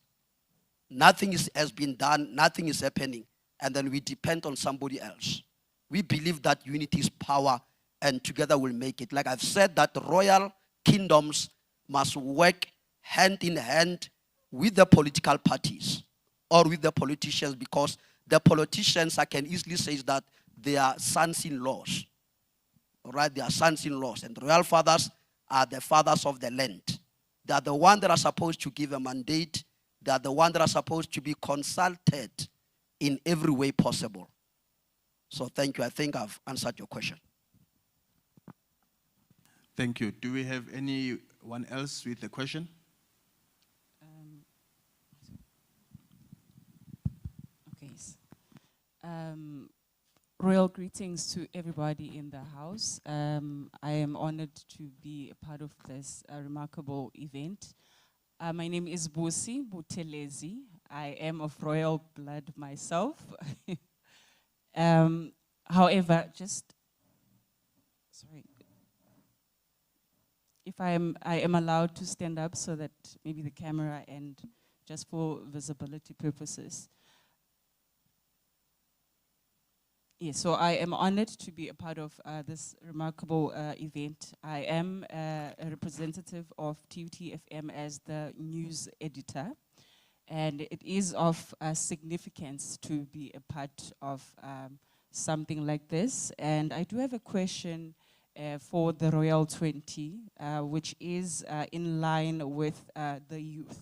Nothing has been done, nothing is happening, and then we depend on somebody else. We believe that unity is power, and together we'll make it. Like I've said, that royal kingdoms must work hand in hand with the political parties or with the politicians, because the politicians, I can easily say, that they are sons-in-laws. All right, they are sons-in-laws, and the royal fathers are the fathers of the land. They are the ones that are supposed to give a mandate. They are the ones that are supposed to be consulted in every way possible. So thank you. I think I've answered your question. Thank you. Do we have anyone else with a question? Okay. Royal greetings to everybody in the house. I am honored to be a part of this remarkable event. My name is Busi Butelezi. I am of royal blood myself. However, sorry. If I am allowed to stand up so that maybe the camera and just for visibility purposes. Yes, so I am honored to be a part of this remarkable event. I am a representative of TUT-FM as the news editor, and it is of significance to be a part of something like this. And I do have a question for the Royal 20, which is in line with the youth.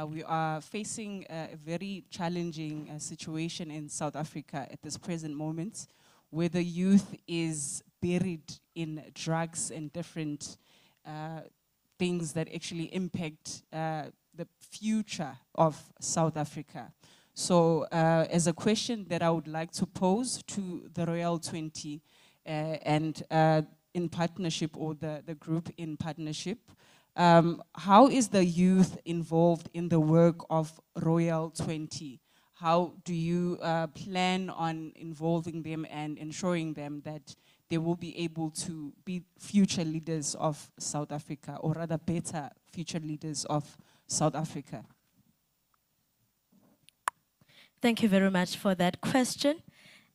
We are facing a very challenging situation in South Africa at this present moment, where the youth is buried in drugs and different things that actually impact the the future of South Africa. So as a question that I would like to pose to the Royal 20 and in partnership, or the group in partnership, how is the youth involved in the work of Royal 20? How do you plan on involving them and ensuring them that they will be able to be future leaders of South Africa, or rather better future leaders of South Africa? Thank you very much for that question.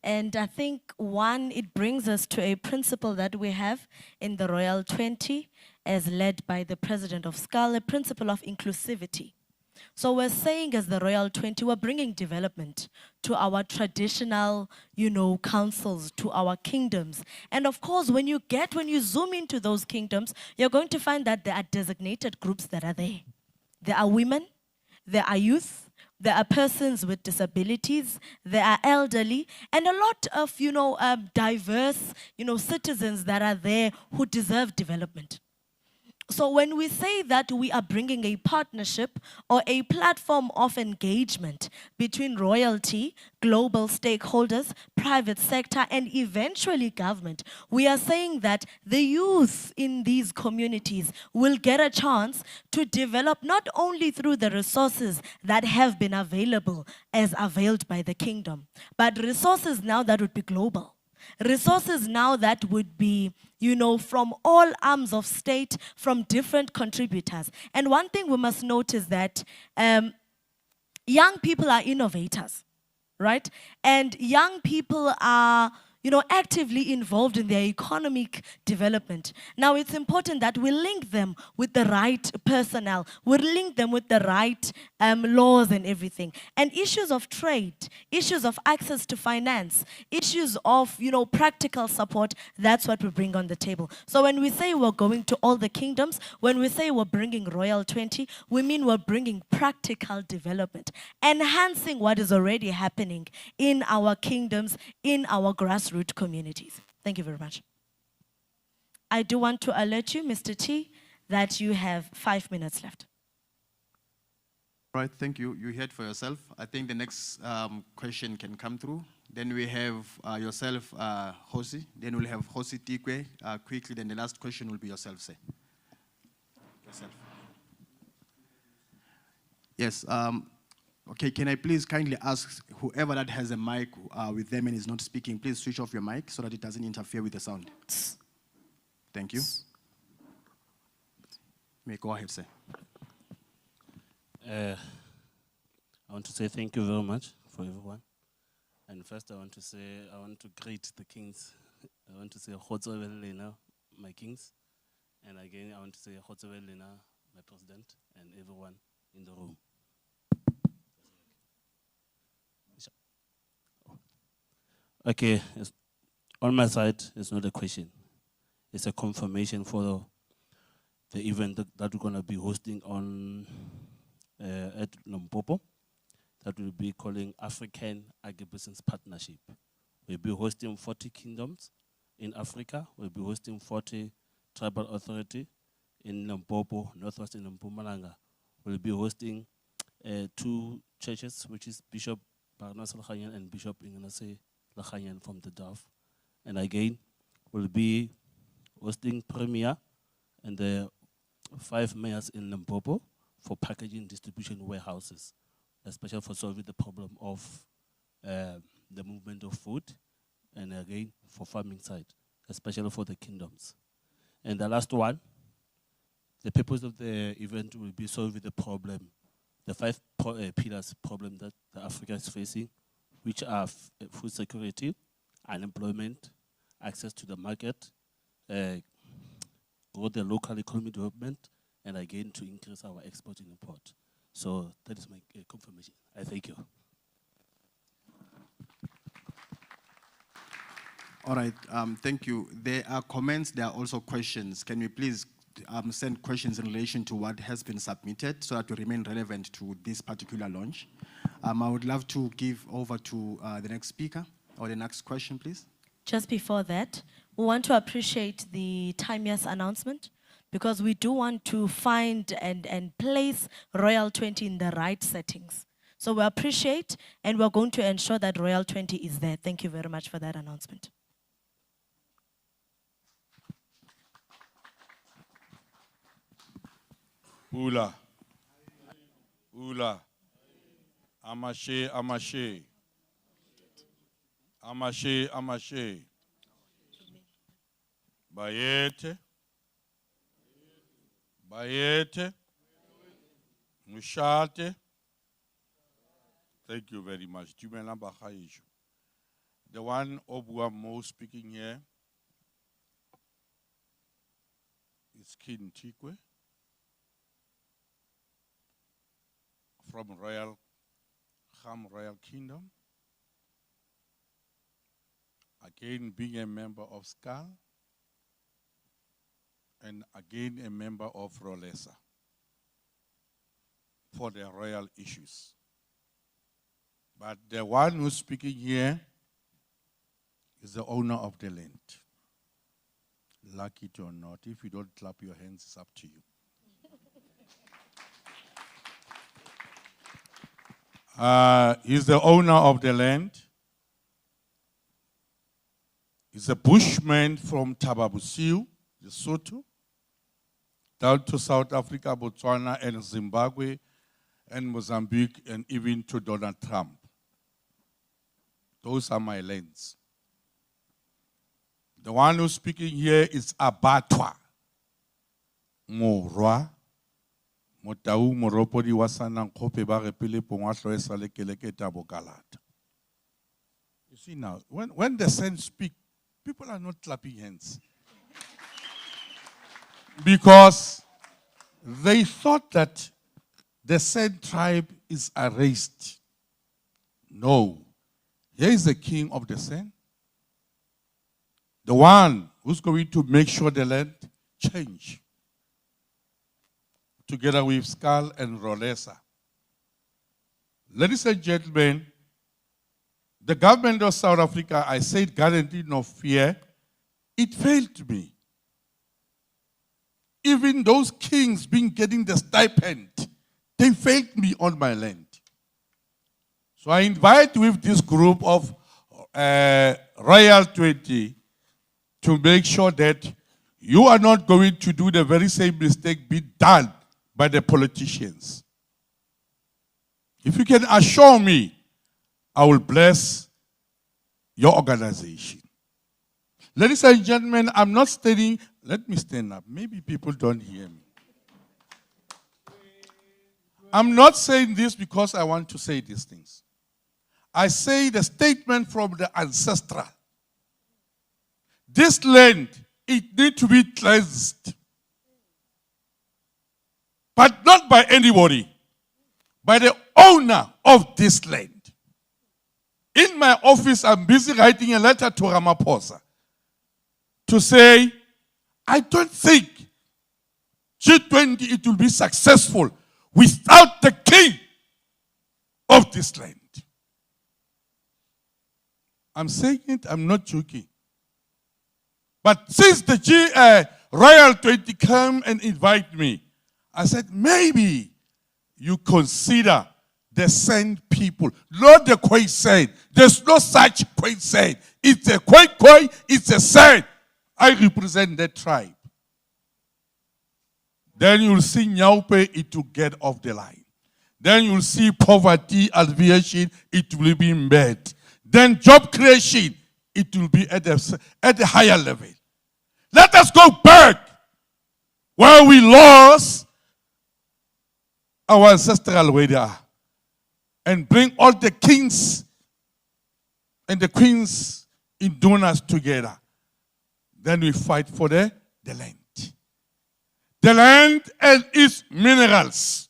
And I think, one, it brings us to a principle that we have in the Royal 20, as led by the president of SCAL, a principle of inclusivity. So we're saying, as the Royal 20, we're bringing development to our traditional, councils, to our kingdoms. And of course, when you zoom into those kingdoms, you're going to find that there are designated groups that are there. There are women, there are youth, there are persons with disabilities, there are elderly, and a lot of, diverse, citizens that are there who deserve development. So when we say that we are bringing a partnership or a platform of engagement between royalty, global stakeholders, private sector, and eventually government, we are saying that the youth in these communities will get a chance to develop not only through the resources that have been available as availed by the kingdom, but resources now that would be global. Resources now that would be, from all arms of state, from different contributors. And one thing we must note is that young people are innovators, right? And young people are, actively involved in their economic development. Now, it's important that we link them with the right personnel. We link them with the right laws and everything. And issues of trade, issues of access to finance, issues of, practical support, that's what we bring on the table. So when we say we're going to all the kingdoms, when we say we're bringing Royal 20, we mean we're bringing practical development, enhancing what is already happening in our kingdoms, in our grassroots communities. Thank you very much. I do want to alert you, Mr. T, that you have 5 minutes left. Right, thank you. You heard for yourself. I think the next question can come through. Then we have yourself, Hosi. Then we'll have Hosi Tikwe quickly. Then the last question will be yourself, sir. Yourself. Yes. Okay, can I please kindly ask whoever that has a mic with them and is not speaking, please switch off your mic so that it doesn't interfere with the sound. Thank you. May go ahead, sir. I want to say thank you very much for everyone. And first I want to greet the kings. I want to say Khotsowelena, my kings. And again, I want to say Khotsowelena, my president, and everyone in the room. Okay, on my side, it's not a question. It's a confirmation for the event that we're going to be hosting on at Limpopo, that we'll be calling African Agribusiness Partnership. We'll be hosting 40 kingdoms in Africa. We'll be hosting 40 tribal authority in Limpopo, Northwestern Mpumalanga. We'll be hosting 2 churches, which is Bishop Barnas Lakhanyan and Bishop Inganase Lakhanyan from the Dove. And again, we'll be hosting Premier and the 5 mayors in Limpopo for packaging distribution warehouses, especially for solving the problem of the movement of food, and again, for farming side, especially for the kingdoms. And the last one, the purpose of the event will be solving the problem, the 5 pillars problem that Africa is facing, which are food security, unemployment, access to the market, or the local economy development, and again to increase our export and import. So that is my confirmation. I thank you. All right, thank you. There are comments, there are also questions. Can we please send questions in relation to what has been submitted so that we remain relevant to this particular launch? I would love to give over to the next speaker, or the next question, please. Just before that, we want to appreciate the Time Yes announcement because we do want to find and place Royal 20 in the right settings. So we appreciate, and we're going to ensure that Royal 20 is there. Thank you very much for that announcement. Ula. Ula. Amashe, Amashe. Amashe, Amashe. Bayete. Bayete. Mushate. Thank you very much. The one Obua Mo speaking here is King Tikwe from Royal Kingdom. Again, being a member of SCAL, and again a member of Rolesa for the royal issues. But the one who's speaking here is the owner of the land. Like it or not, if you don't clap your hands, it's up to you. He's the owner of the land. He's a bushman from Tababusiu, Lesotho, down to South Africa, Botswana, and Zimbabwe, and Mozambique, and even to Donald Trump. Those are my lands. The one who's speaking here is Abatwa Morwa. Motau Moropodi Wasana Kope Barepele Pongwaslo Esalekeleke Tabokalata. You see now, when the saints speak, people are not clapping hands. Because they thought that the Saint tribe is erased. No. Here is the king of the Saint. The one who's going to make sure the land change. Together with SCAL and Rolesa. Ladies and gentlemen, the government of South Africa, I said guarantee no fear, it failed me. Even those kings being getting the stipend, they failed me on my land. So I invite with this group of Royal 20 to make sure that you are not going to do the very same mistake being done by the politicians. If you can assure me, I will bless your organization. Ladies and gentlemen, I'm not standing, let me stand up. Maybe people don't hear me. I'm not saying this because I want to say these things. I say the statement from the ancestral. This land, it needs to be cleansed. But not by anybody, by the owner of this land. In my office, I'm busy writing a letter to Ramaphosa to say, I don't think G20 it will be successful without the king of this land. I'm saying it, I'm not joking. But since the Royal 20 come and invite me, I said, maybe you consider the Sand people, not the Khoi Sand. There's no such Khoi Sand. It's a Khoi, it's a Sand. I represent that tribe. Then you'll see Nyaupe, it will get off the line. Then you'll see poverty, alleviation, it will be in bed. Then job creation, it will be at a higher level. Let us go back where we lost our ancestral way there and bring all the kings and the queens in donors together. Then we fight for the land. The land and its minerals.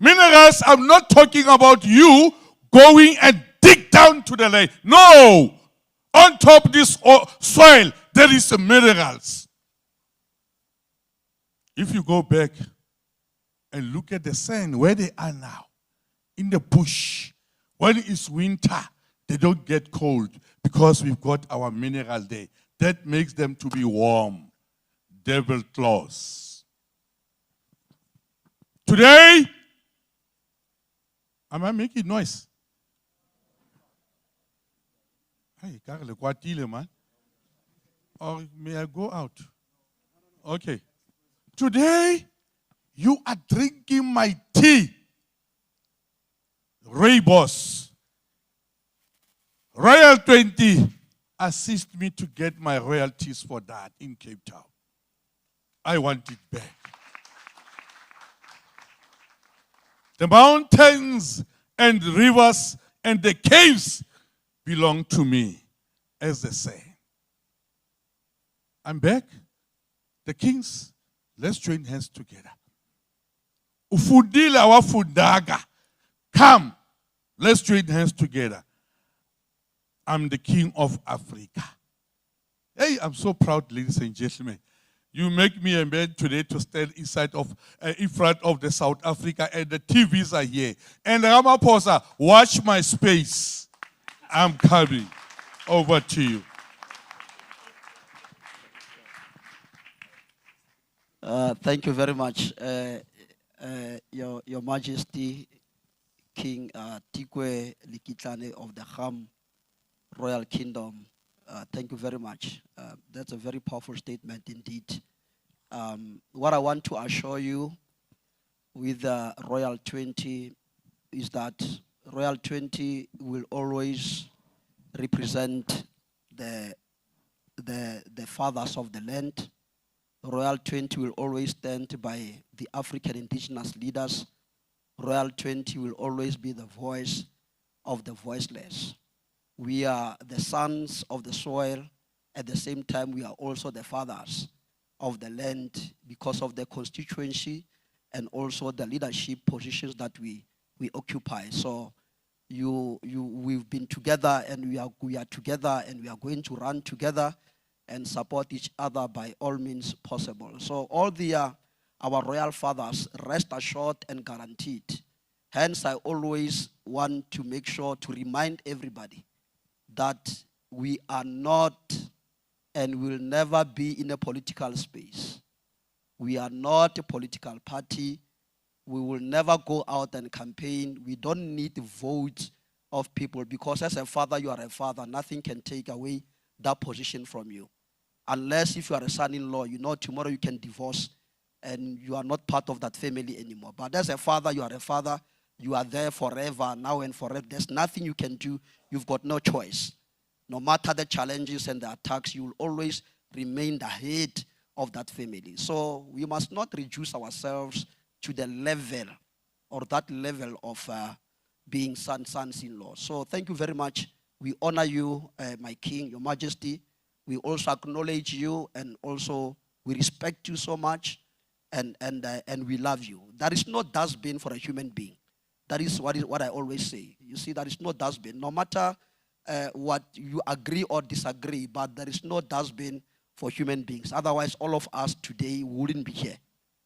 Minerals, I'm not talking about you going and dig down to the land. No! On top of this soil, there is minerals. If you go back and look at the sand, where they are now, in the bush, when it's winter, they don't get cold because we've got our mineral there. That makes them to be warm. devil clause. Today, am I making noise? Hey, Carl, kwatile, man. Or may I go out? Okay. Today, you are drinking my tea. Raybos. Royal 20 assist me to get my royalties for that in Cape Town. I want it back. The mountains and rivers and the caves belong to me, as they say. I'm back. The kings, let's join hands together. Ufundile awafundaga. Come, let's join hands together. I'm the king of Africa. Hey, I'm so proud, ladies and gentlemen. You make me a man today to stand in front of the South Africa, and the TVs are here. And Ramaphosa, watch my space. I'm coming. Over to you. Thank you very much, Your Majesty, King Tikwe Likitlane of the Ham Royal Kingdom. Thank you very much. That's a very powerful statement indeed. What I want to assure you with Royal 20 is that Royal 20 will always represent the fathers of the land. Royal 20 will always stand by the African indigenous leaders. Royal 20 will always be the voice of the voiceless. We are the sons of the soil. At the same time, we are also the fathers of the land because of the constituency and also the leadership positions that we occupy. So we've been together, and we are together, and we are going to run together and support each other by all means possible. So all our royal fathers, rest assured and guaranteed. Hence, I always want to make sure to remind everybody that we are not and will never be in a political space. We are not a political party. We will never go out and campaign. We don't need the votes of people, because as a father, you are a father. Nothing can take away that position from you. Unless if you are a son-in-law, you know tomorrow you can divorce and you are not part of that family anymore. But as a father, you are a father. You are there forever, now and forever. There's nothing you can do. You've got no choice. No matter the challenges and the attacks, you will always remain the head of that family. So we must not reduce ourselves to the level or that level of being sons-in-law. So thank you very much. We honor you, my king, your majesty. We also acknowledge you, and also we respect you so much, and we love you. There is no dustbin for a human being. That is what I always say. You see, there is no dustbin. No matter what you agree or disagree, but there is no dustbin for human beings. Otherwise, all of us today wouldn't be here.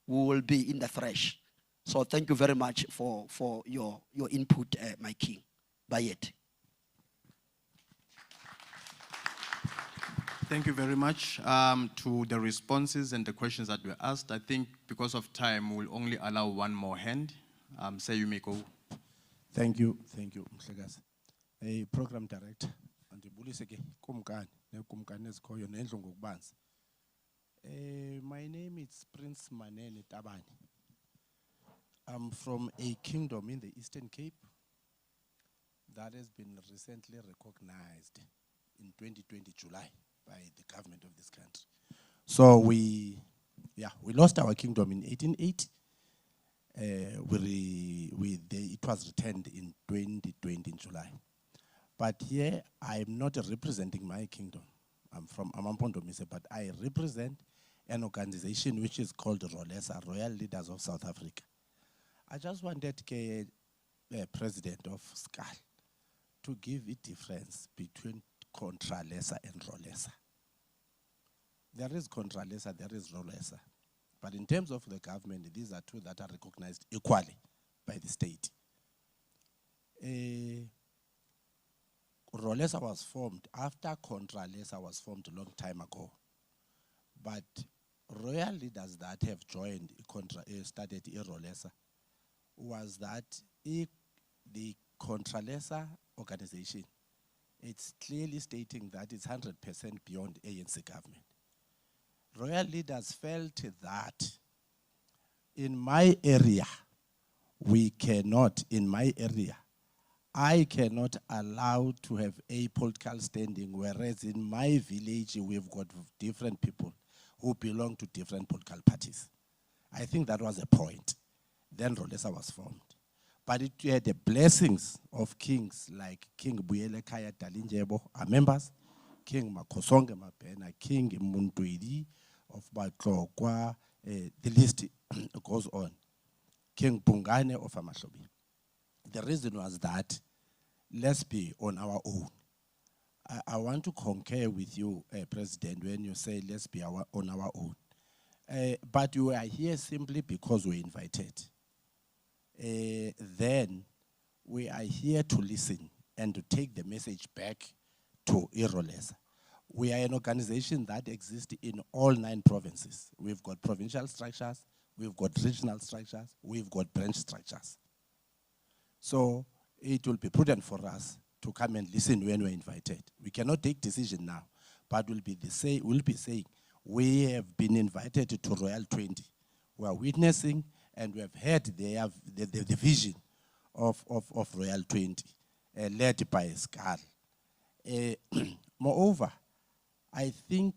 We will be in the thresh. So thank you very much for your input, my king. Bayet. Thank you very much. To the responses and the questions that were asked, I think because of time, we'll only allow one more hand. Say you may go. Thank you, Mhlekazi. A program director, andibulise ke kumkani nekumkani ezikhoyo nendlu ngokubanzi. My name is Prince Manene Tabani. I'm from a kingdom in the Eastern Cape that has been recently recognized in 2020 July by the government of this country. So we lost our kingdom in 1880. It was returned in 2020 in July. But here, I'm not representing my kingdom. I'm from Amampondomise, but I represent an organization which is called ROLESA, Royal Leaders of South Africa. I just wanted the president of SCAL to give a difference between Contralesa and ROLESA. There is Contralesa, there is ROLESA. But in terms of the government, these are two that are recognized equally by the state. ROLESA was formed after Contralesa was formed a long time ago. But royal leaders that have joined, started Rolesa, was that the Contralesa organization, it's clearly stating that it's 100% beyond ANC government. Royal leaders felt that in my area, I cannot allow to have a political standing, whereas in my village, we've got different people who belong to different political parties. I think that was a point. Then Rolesa was formed. But it had the blessings of kings like King Buyele Kaya Dalinjebo, our members, King Makosonge Mapena, King Muntuidi of Batlokwa, the list goes on. King Pungane of Amashobi. The reason was that let's be on our own. I want to concur with you, President, when you say let's be on our own. But you are here simply because we're invited. Then we are here to listen and to take the message back to Rolesa. We are an organization that exists in all 9 provinces. We've got provincial structures, we've got regional structures, we've got branch structures. So it will be prudent for us to come and listen when we're invited. We cannot take decision now, but we'll be saying, we have been invited to Royal 20. We are witnessing and we have heard the vision of Royal 20, led by SCAL. Moreover, I think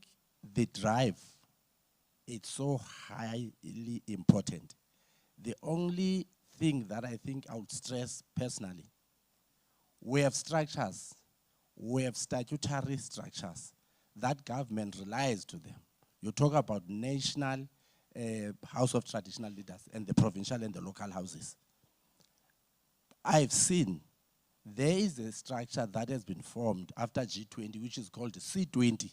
the drive, it's so highly important. The only thing that I think I would stress personally, we have structures, we have statutory structures that government relies to them. You talk about national House of Traditional Leaders and the provincial and the local houses. I've seen there is a structure that has been formed after G20, which is called C20.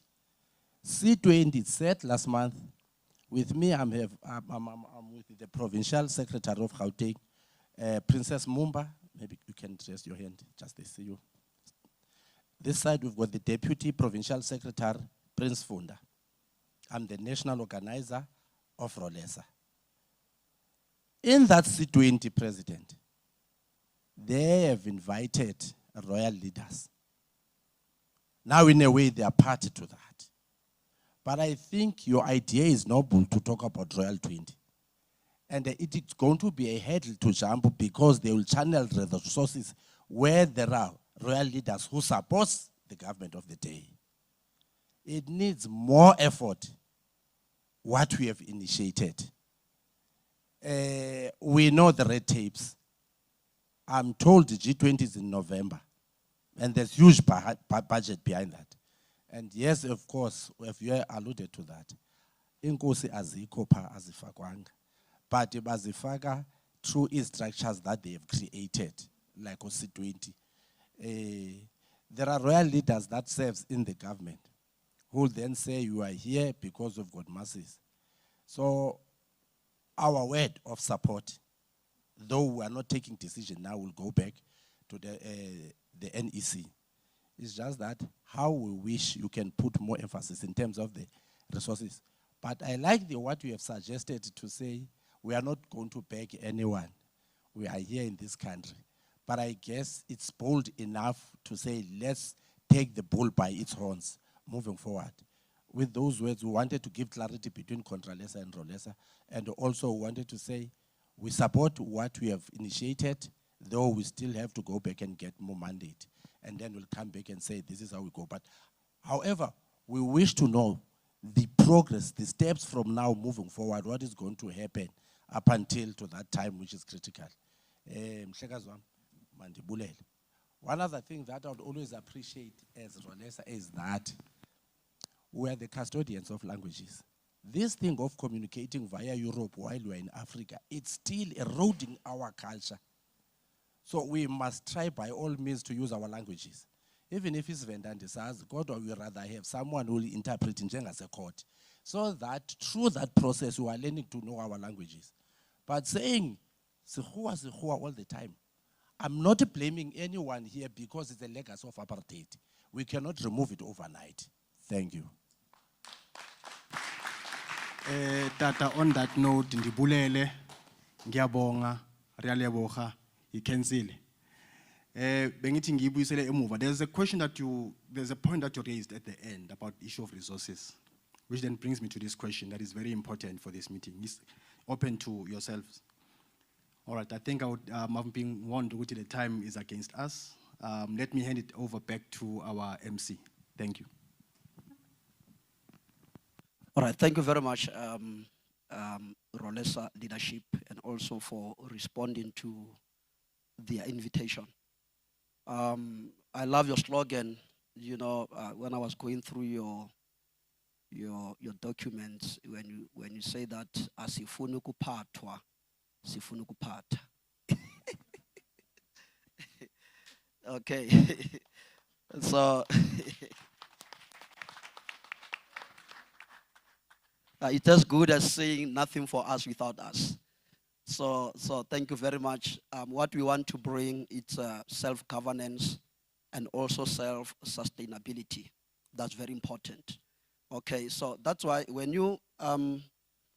C20 said last month, with me, I'm with the provincial secretary of Gauteng, Princess Mumba. Maybe you can raise your hand, just they see you. This side, we've got the deputy provincial secretary, Prince Funda. I'm the national organizer of Rolesa. In that C20, President, they have invited royal leaders. Now, in a way, they are party to that. But I think your idea is noble to talk about Royal 20. And it is going to be a hurdle to jump because they will channel the resources where there are royal leaders who support the government of the day. It needs more effort, what we have initiated. We know the red tapes. I'm told the G20 is in November, and there's huge budget behind that. And yes, of course, if you alluded to that, inkosi azikho pha azifakwanga, but bazifaka through structures that they have created, like C20. There are royal leaders that serves in the government who then say you are here because we've got masses. So our word of support, though we are not taking decision now, we'll go back to the NEC. It's just that how we wish you can put more emphasis in terms of the resources. But I like what you have suggested to say we are not going to beg anyone. We are here in this country. But I guess it's bold enough to say let's take the bull by its horns moving forward. With those words, we wanted to give clarity between Contralesa and Rolesa, and also wanted to say we support what we have initiated, though we still have to go back and get more mandate. And then we'll come back and say this is how we go. But however, we wish to know the progress, the steps from now moving forward, what is going to happen up until to that time, which is critical. One other thing that I would always appreciate as Rolesa is that we are the custodians of languages. This thing of communicating via Europe while we are in Africa, it's still eroding our culture. So we must try by all means to use our languages. Even if it's Vendandisas, God, or we rather have someone who will interpret in as a court. So that through that process, we are learning to know our languages. But saying, Sihua all the time, I'm not blaming anyone here because it's a legacy of apartheid. We cannot remove it overnight. Thank you. Tata, on that note, ndibulele, ngiyabonga, riyaleboga, yikhensile. Bengithi ngiyibuyisele emuva. There's a point that you raised at the end about the issue of resources, which then brings me to this question that is very important for this meeting. It's open to yourselves. All right, I think I would, I've been warned that the time is against us. Let me hand it over back to our MC. Thank you. All right, thank you very much, Rolesa leadership, and also for responding to their invitation. I love your slogan. You know, when I was going through your documents, when you say that asifunu kuphathwa, sifuna ukuphatha. Okay, so it's as good as saying nothing for us without us. So thank you very much. What we want to bring is self-governance and also self-sustainability. That's very important. Okay, so that's why when you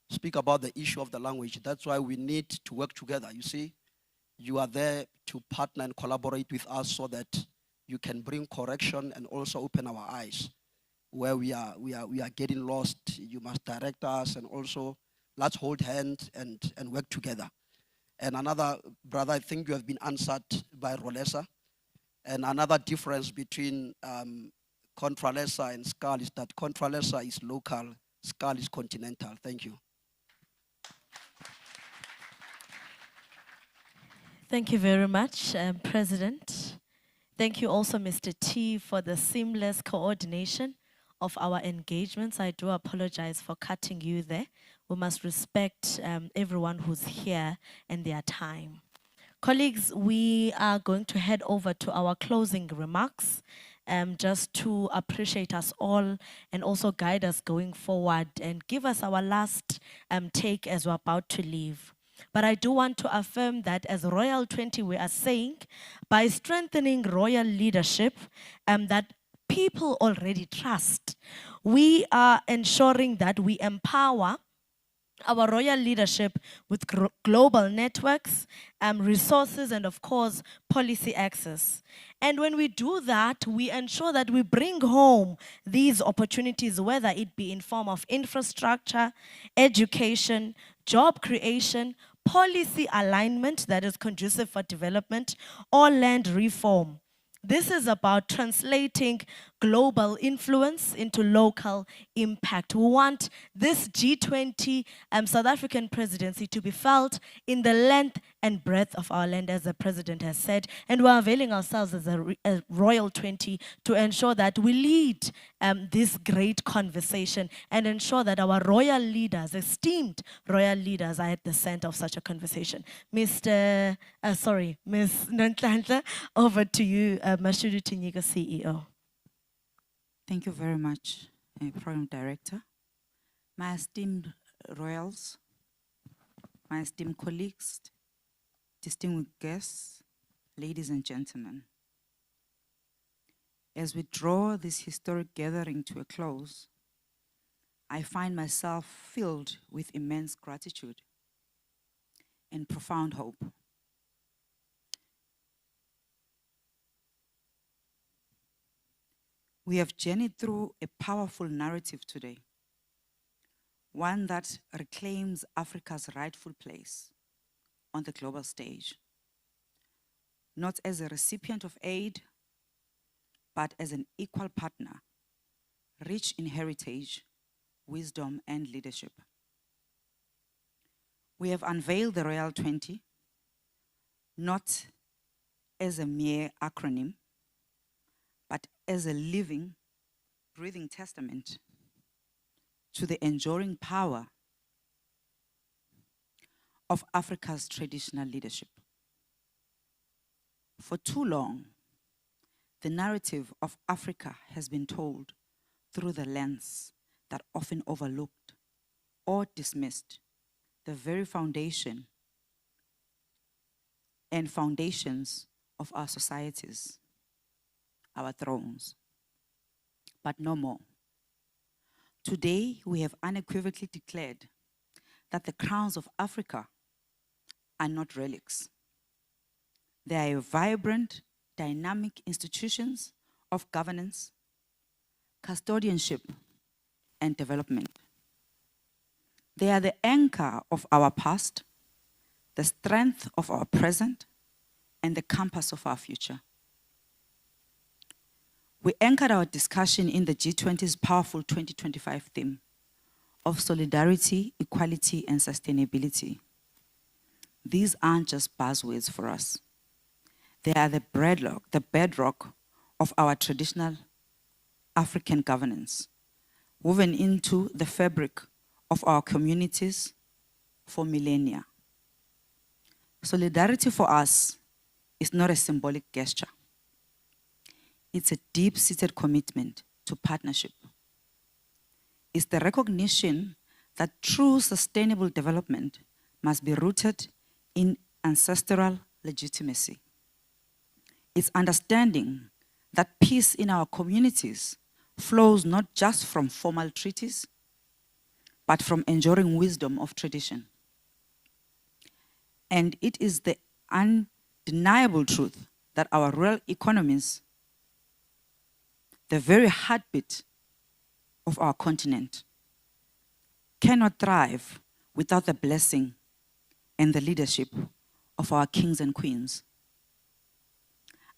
speak about the issue of the language, that's why we need to work together. You see, you are there to partner and collaborate with us so that you can bring correction and also open our eyes. Where we are getting lost, you must direct us, and also let's hold hands and work together. And another, brother, I think you have been answered by Rolesa. And another difference between Contralesa and SCAL is that Contralesa is local, SCAL is continental. Thank you. Thank you very much, President. Thank you also, Mr. T, for the seamless coordination of our engagements. I do apologize for cutting you there. We must respect everyone who's here and their time. Colleagues, we are going to head over to our closing remarks just to appreciate us all and also guide us going forward and give us our last take as we're about to leave. But I do want to affirm that as Royal 20, we are saying, by strengthening royal leadership that people already trust, we are ensuring that we empower our royal leadership with global networks, resources, and of course, policy access. And when we do that, we ensure that we bring home these opportunities, whether it be in form of infrastructure, education, job creation, policy alignment that is conducive for development, or land reform. This is about translating global influence into local impact. We want this G20 South African presidency to be felt in the length and breadth of our land, as the president has said. And we're availing ourselves as a Royal 20 to ensure that we lead this great conversation and ensure that our royal leaders, esteemed royal leaders, are at the center of such a conversation. Ms. Nonhlanhla, over to you, Mashudu Tinyiga, CEO. Thank you very much, Program Director. My esteemed royals, my esteemed colleagues, distinguished guests, ladies and gentlemen. As we draw this historic gathering to a close, I find myself filled with immense gratitude and profound hope. We have journeyed through a powerful narrative today, one that reclaims Africa's rightful place on the global stage, not as a recipient of aid, but as an equal partner, rich in heritage, wisdom, and leadership. We have unveiled the Royal 20, not as a mere acronym, but as a living, breathing testament to the enduring power of Africa's traditional leadership. For too long, the narrative of Africa has been told through the lens that often overlooked or dismissed the very foundation and foundations of our societies, our thrones. But no more. Today, we have unequivocally declared that the crowns of Africa are not relics. They are vibrant, dynamic institutions of governance, custodianship, and development. They are the anchor of our past, the strength of our present, and the compass of our future. We anchored our discussion in the G20's powerful 2025 theme of solidarity, equality, and sustainability. These aren't just buzzwords for us. They are the bedrock of our traditional African governance, woven into the fabric of our communities for millennia. Solidarity for us is not a symbolic gesture. It's a deep-seated commitment to partnership. It's the recognition that true sustainable development must be rooted in ancestral legitimacy. It's understanding that peace in our communities flows not just from formal treaties, but from enduring wisdom of tradition. And it is the undeniable truth that our rural economies, the very heartbeat of our continent, cannot thrive without the blessing and the leadership of our kings and queens.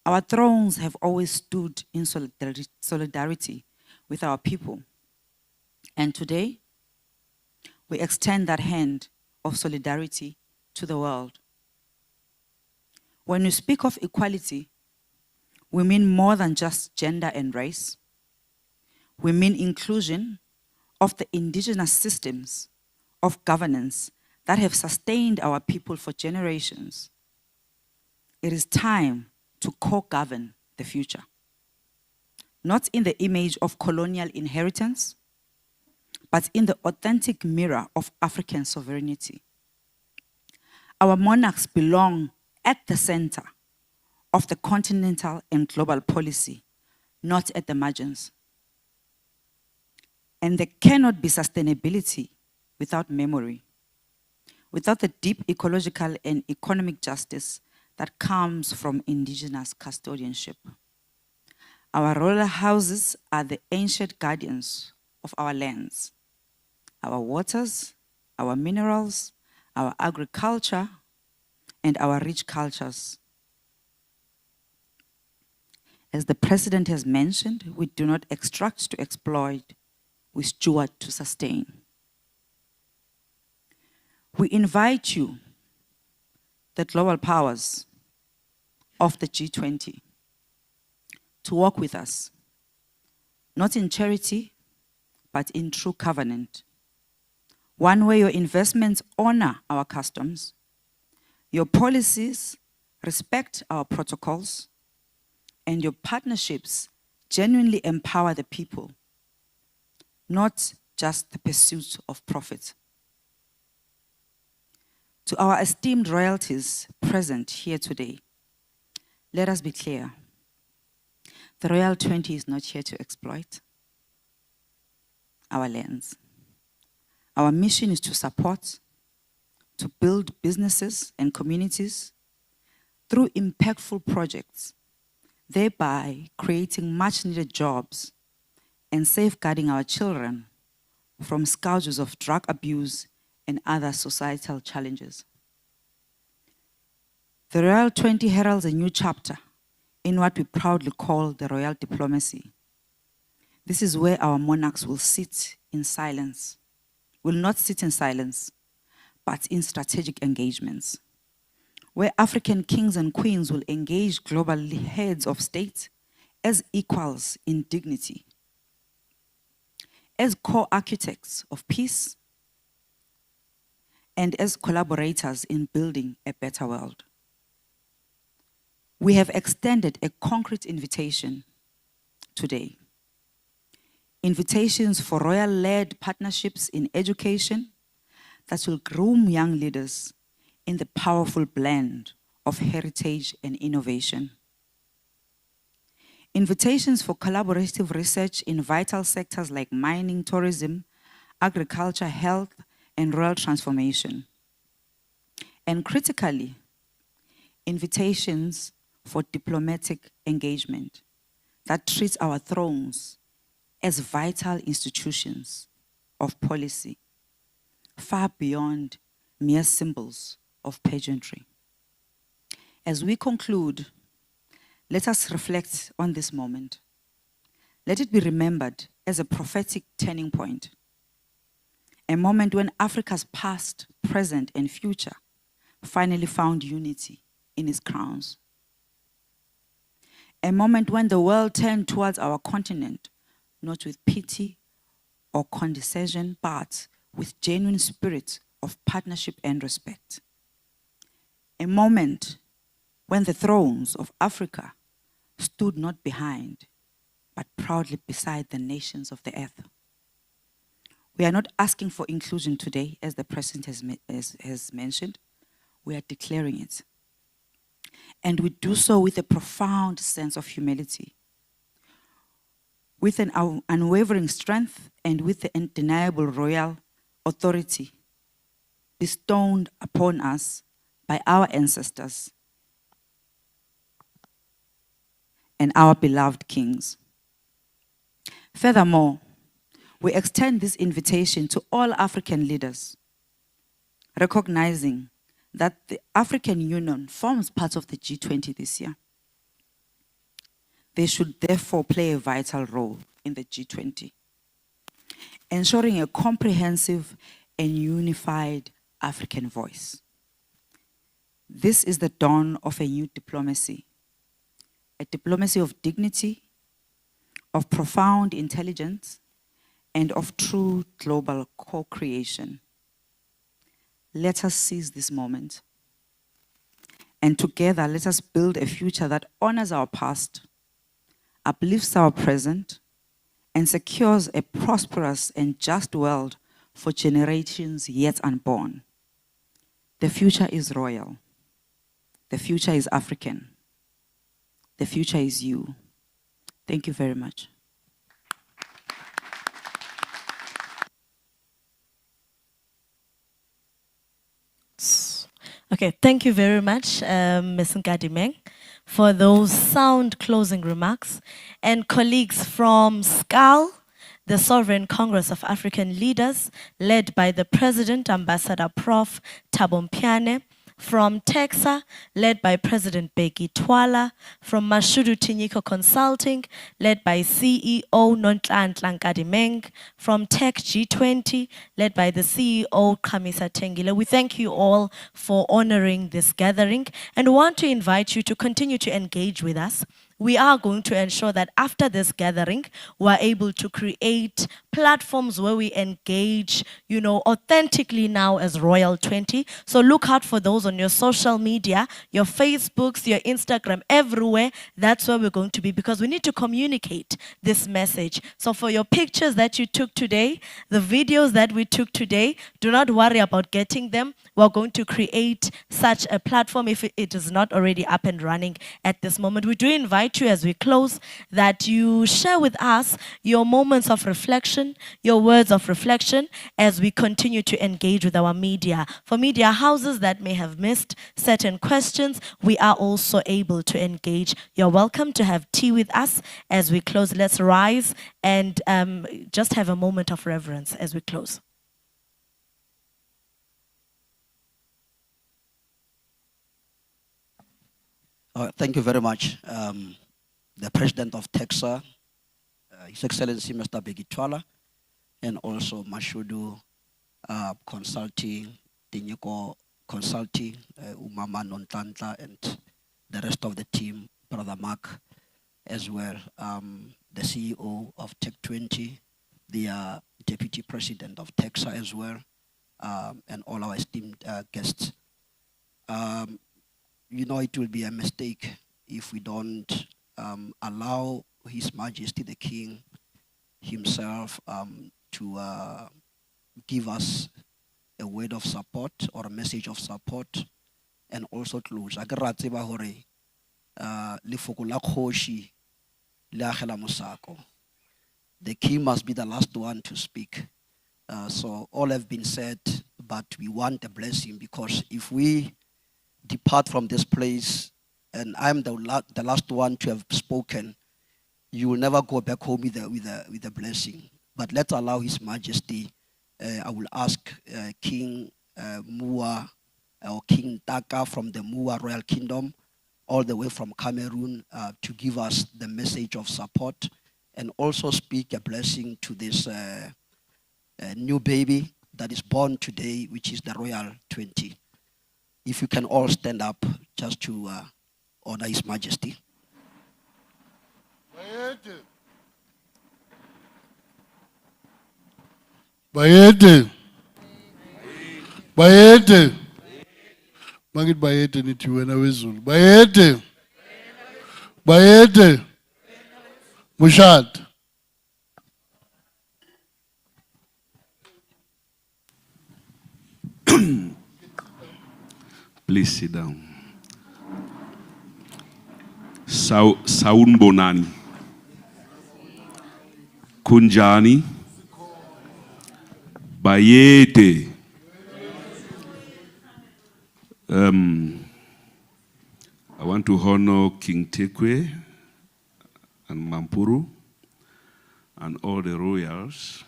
Our thrones have always stood in solidarity with our people. And today, we extend that hand of solidarity to the world. When we speak of equality, we mean more than just gender and race. We mean inclusion of the indigenous systems of governance that have sustained our people for generations. It is time to co-govern the future, not in the image of colonial inheritance, but in the authentic mirror of African sovereignty. Our monarchs belong at the center of the continental and global policy, not at the margins. And there cannot be sustainability without memory, without the deep ecological and economic justice that comes from indigenous custodianship. Our royal houses are the ancient guardians of our lands, our waters, our minerals, our agriculture, and our rich cultures. As the president has mentioned, we do not extract to exploit, we steward to sustain. We invite you, the global powers of the G20, to walk with us, not in charity, but in true covenant. One where your investments honor our customs, your policies respect our protocols, and your partnerships genuinely empower the people, not just the pursuit of profit. To our esteemed royalties present here today, let us be clear. The Royal 20 is not here to exploit our lands. Our mission is to support, to build businesses and communities through impactful projects, thereby creating much-needed jobs and safeguarding our children from scourges of drug abuse and other societal challenges. The Royal 20 heralds a new chapter in what we proudly call the royal diplomacy. This is where our monarchs will sit in silence, will not sit in silence, but in strategic engagements, where African kings and queens will engage global heads of state as equals in dignity, as co-architects of peace, and as collaborators in building a better world. We have extended a concrete invitation today. Invitations for royal-led partnerships in education that will groom young leaders in the powerful blend of heritage and innovation. Invitations for collaborative research in vital sectors like mining, tourism, agriculture, health, and rural transformation. And critically, invitations for diplomatic engagement that treats our thrones as vital institutions of policy, far beyond mere symbols of pageantry. As we conclude, let us reflect on this moment. Let it be remembered as a prophetic turning point, a moment when Africa's past, present, and future finally found unity in its crowns. A moment when the world turned towards our continent, not with pity or condescension, but with genuine spirit of partnership and respect. A moment when the thrones of Africa stood not behind, but proudly beside the nations of the earth. We are not asking for inclusion today, as the President has mentioned. We are declaring it. And we do so with a profound sense of humility, with an unwavering strength, and with the undeniable royal authority bestowed upon us by our ancestors and our beloved kings. Furthermore, we extend this invitation to all African leaders, recognizing that the African Union forms part of the G20 this year. They should therefore play a vital role in the G20, ensuring a comprehensive and unified African voice. This is the dawn of a new diplomacy, a diplomacy of dignity, of profound intelligence, and of true global co-creation. Let us seize this moment. And together, let us build a future that honors our past, uplifts our present, and secures a prosperous and just world for generations yet unborn. The future is royal. The future is African. The future is you. Thank you very much. Okay, thank you very much, Ms. Nkadimeng, for those sound closing remarks. And colleagues from SCAL, the Sovereign Congress of African Leaders, led by the President, Ambassador Prof. Thabo Mpiane, from TEXA, led by President Bheki Twala, from Mashudu Tinyiko Consulting, led by CEO Nonhlanhla Nkadimeng, from Tech G20, led by the CEO Khamisa Tengile. We thank you all for honoring this gathering and want to invite you to continue to engage with us. We are going to ensure that after this gathering, we're able to create platforms where we engage, authentically now as Royal 20. So look out for those on your social media, your Facebooks, your Instagram, everywhere. That's where we're going to be, because we need to communicate this message. So for your pictures that you took today, the videos that we took today, do not worry about getting them. We're going to create such a platform if it is not already up and running at this moment. We do invite you as we close that you share with us your moments of reflection, your words of reflection as we continue to engage with our media. For media houses that may have missed certain questions, we are also able to engage. You're welcome to have tea with us as we close. Let's rise and just have a moment of reverence as we close. Thank you very much. The President of TEXA, His Excellency Mr. Bheki Twala, and also Mashudu Consulting, Tinyiko Consulting, Umama Nonhlanhla, and the rest of the team, Brother Mark, as well, the CEO of Tech 20, the Deputy President of TEXA as well, and all our esteemed guests. It will be a mistake if we don't allow His Majesty the King himself to give us a word of support or a message of support and also close. Leagela Mosako. The king must be the last one to speak. So all have been said, but we want a blessing, because if we depart from this place and I'm the last one to have spoken, you will never go back home with a blessing. But let's allow His Majesty. I will ask King Mua or King Taka from the Mua Royal Kingdom, all the way from Cameroon, to give us the message of support and also speak a blessing to this new baby that is born today, which is the Royal 20. If you can all stand up just to honor His Majesty. Bayete. Bayete. Magit Bayete nithi wena wezulu. Bayete. Bayete. Mushad. Please sit down. Saunbonani. Kunjani. Bayete. I want to honor King Tekwe and Mampuru and all the royals,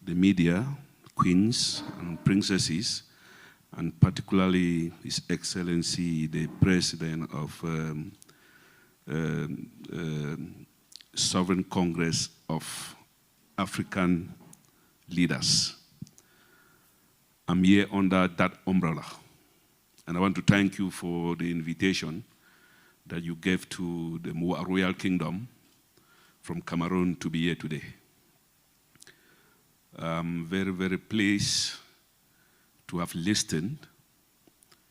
the media, queens and princesses, and particularly His Excellency, the President of Sovereign Congress of African Leaders. I'm here under that umbrella. And I want to thank you for the invitation that you gave to the Mua Royal Kingdom from Cameroon to be here today. I'm very, very pleased to have listened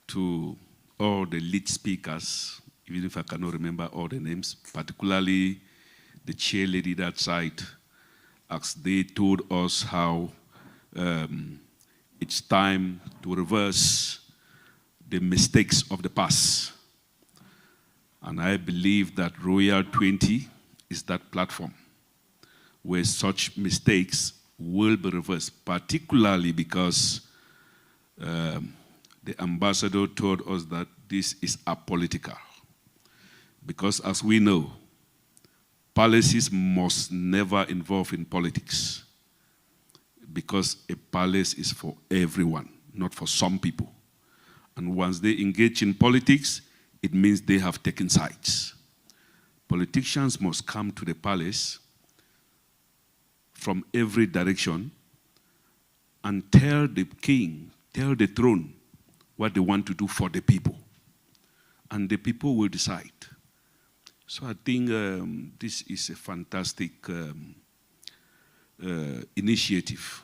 to all the lead speakers, even if I cannot remember all the names, particularly the chair lady that side, as they told us how it's time to reverse the mistakes of the past. And I believe that Royal 20 is that platform where such mistakes will be reversed, particularly because the ambassador told us that this is apolitical. Because as we know, palaces must never involve in politics, because a palace is for everyone, not for some people. And once they engage in politics, it means they have taken sides. Politicians must come to the palace from every direction and tell the king, tell the throne what they want to do for the people. And the people will decide. So I think this is a fantastic initiative.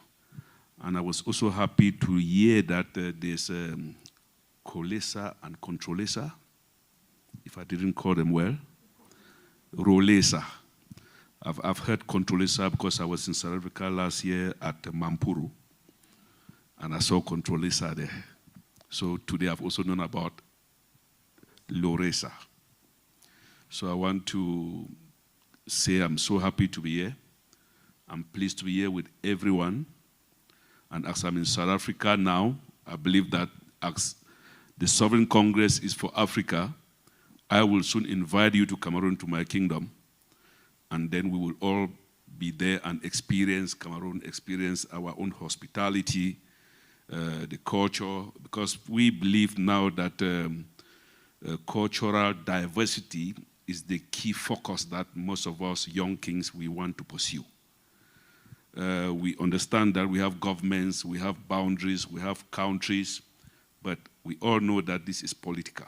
And I was also happy to hear that there's Kolesa and Controlesa, if I didn't call them well, Rolesa. I've heard Controlesa because I was in South Africa last year at Mampuru, and I saw Controlesa there. So today I've also known about Loresa. So I want to say I'm so happy to be here. I'm pleased to be here with everyone. And as I'm in South Africa now, I believe that as the Sovereign Congress is for Africa, I will soon invite you to Cameroon, to my kingdom, and then we will all be there and experience Cameroon, experience our own hospitality, the culture, because we believe now that cultural diversity is the key focus that most of us young kings, we want to pursue. We understand that we have governments, we have boundaries, we have countries, but we all know that this is political.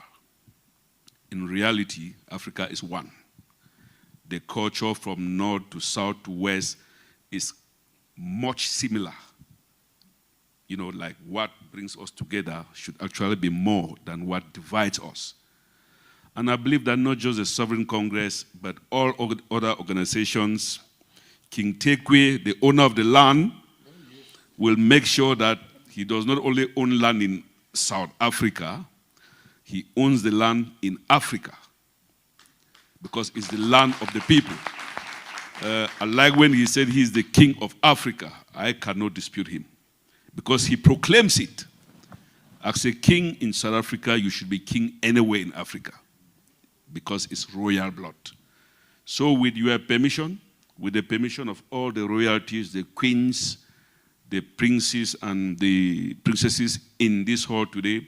In reality, Africa is one. The culture from north to south to west is much similar. You know, like what brings us together should actually be more than what divides us. And I believe that not just the Sovereign Congress, but all other organizations, King Tekwe, the owner of the land, will make sure that he does not only own land in South Africa, he owns the land in Africa, because it's the land of the people. Like when he said he's the king of Africa, I cannot dispute him because he proclaims it. As a king in South Africa, you should be king anywhere in Africa because it's royal blood. So with your permission, with the permission of all the royalties, the queens, the princes and the princesses in this hall today,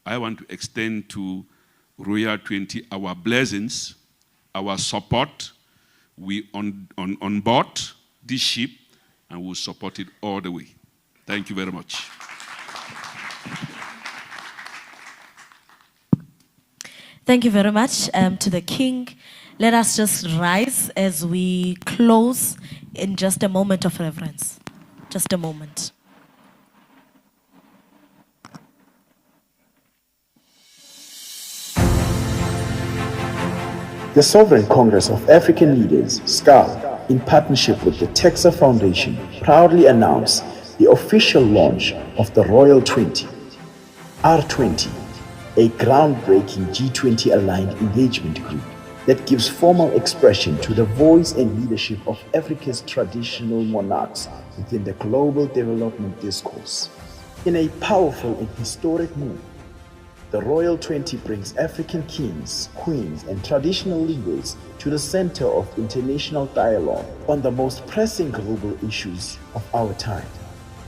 I want to extend to Royal 20 our blessings, our support. We on board this ship and we'll support it all the way. Thank you very much. Thank you very much to the King. Let us just rise as we close in just a moment of reverence. Just a moment. The Sovereign Congress of African Leaders, SCAL, in partnership with the Texa Foundation, proudly announce the official launch of the Royal 20, R20, a groundbreaking G20-aligned engagement group that gives formal expression to the voice and leadership of Africa's traditional monarchs within the global development discourse. In a powerful and historic move, the Royal 20 brings African kings, queens, and traditional leaders to the center of international dialogue on the most pressing global issues of our time: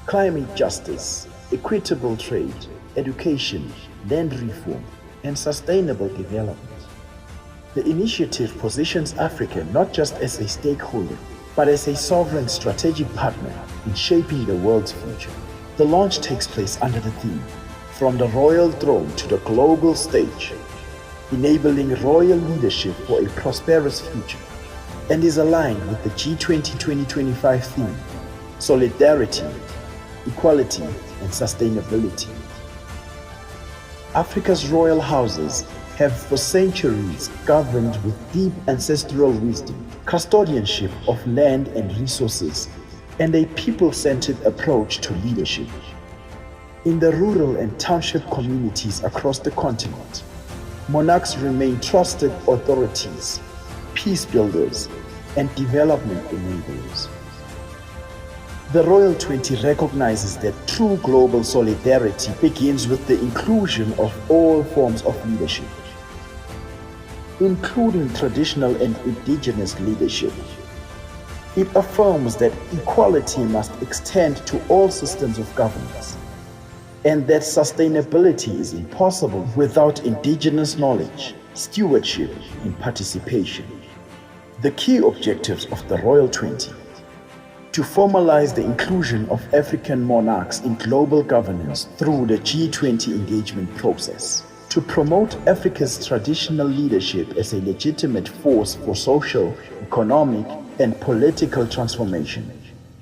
climate justice, equitable trade, education, land reform, and sustainable development. The initiative positions Africa not just as a stakeholder, but as a sovereign strategic partner in shaping the world's future. The launch takes place under the theme, "From the Royal Throne to the Global Stage," enabling royal leadership for a prosperous future, and is aligned with the G20 2025 theme, solidarity, equality, and sustainability. Africa's royal houses have for centuries governed with deep ancestral wisdom, custodianship of land and resources, and a people-centered approach to leadership. In the rural and township communities across the continent, monarchs remain trusted authorities, peace builders, and development enablers. The Royal 20 recognizes that true global solidarity begins with the inclusion of all forms of leadership, including traditional and indigenous leadership. It affirms that equality must extend to all systems of governance, and that sustainability is impossible without indigenous knowledge, stewardship, and participation. The key objectives of the Royal 20: to formalize the inclusion of African monarchs in global governance through the G20 engagement process, to promote Africa's traditional leadership as a legitimate force for social, economic, and political transformation,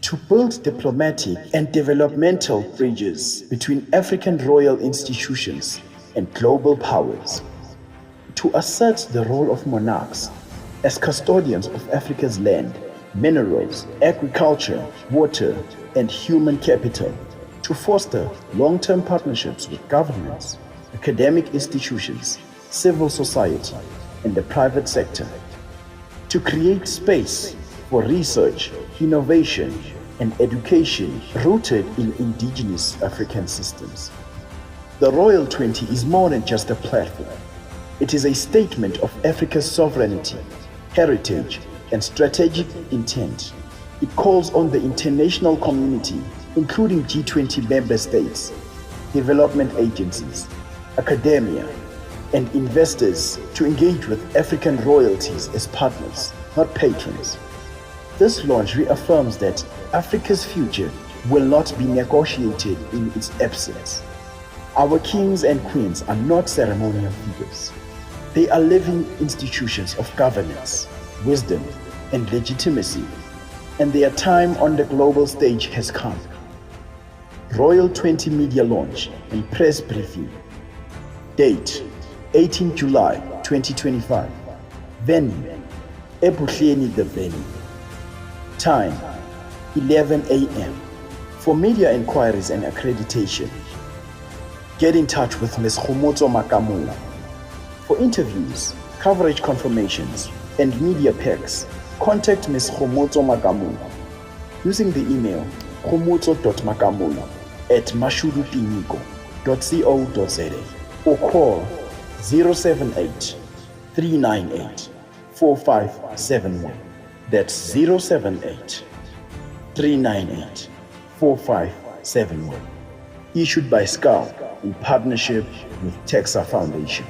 to build diplomatic and developmental bridges between African royal institutions and global powers, to assert the role of monarchs as custodians of Africa's land, minerals, agriculture, water, and human capital, to foster long-term partnerships with governments, academic institutions, civil society, and the private sector, to create space for research, innovation, and education rooted in indigenous African systems. The Royal 20 is more than just a platform. It is a statement of Africa's sovereignty, heritage, and strategic intent. It calls on the international community, including G20 member states, development agencies, academia, and investors to engage with African royalties as partners, not patrons. This launch reaffirms that Africa's future will not be negotiated in its absence. Our kings and queens are not ceremonial figures. They are living institutions of governance, wisdom, and legitimacy, and their time on the global stage has come. Royal 20 media launch and press briefing. Date, 18 July 2025. Venue, Ebuhleni the venue. Time, 11 a.m. For media inquiries and accreditation, get in touch with Ms. Khomotso Makamula. For interviews, coverage confirmations, and media packs, contact Ms. Khomotso Makamula using the email khomotso.makamula@mashudutiniko.co.za or call 078 398 4571. That's 078 398 4571. Issued by SCAL in partnership with Texas Foundation.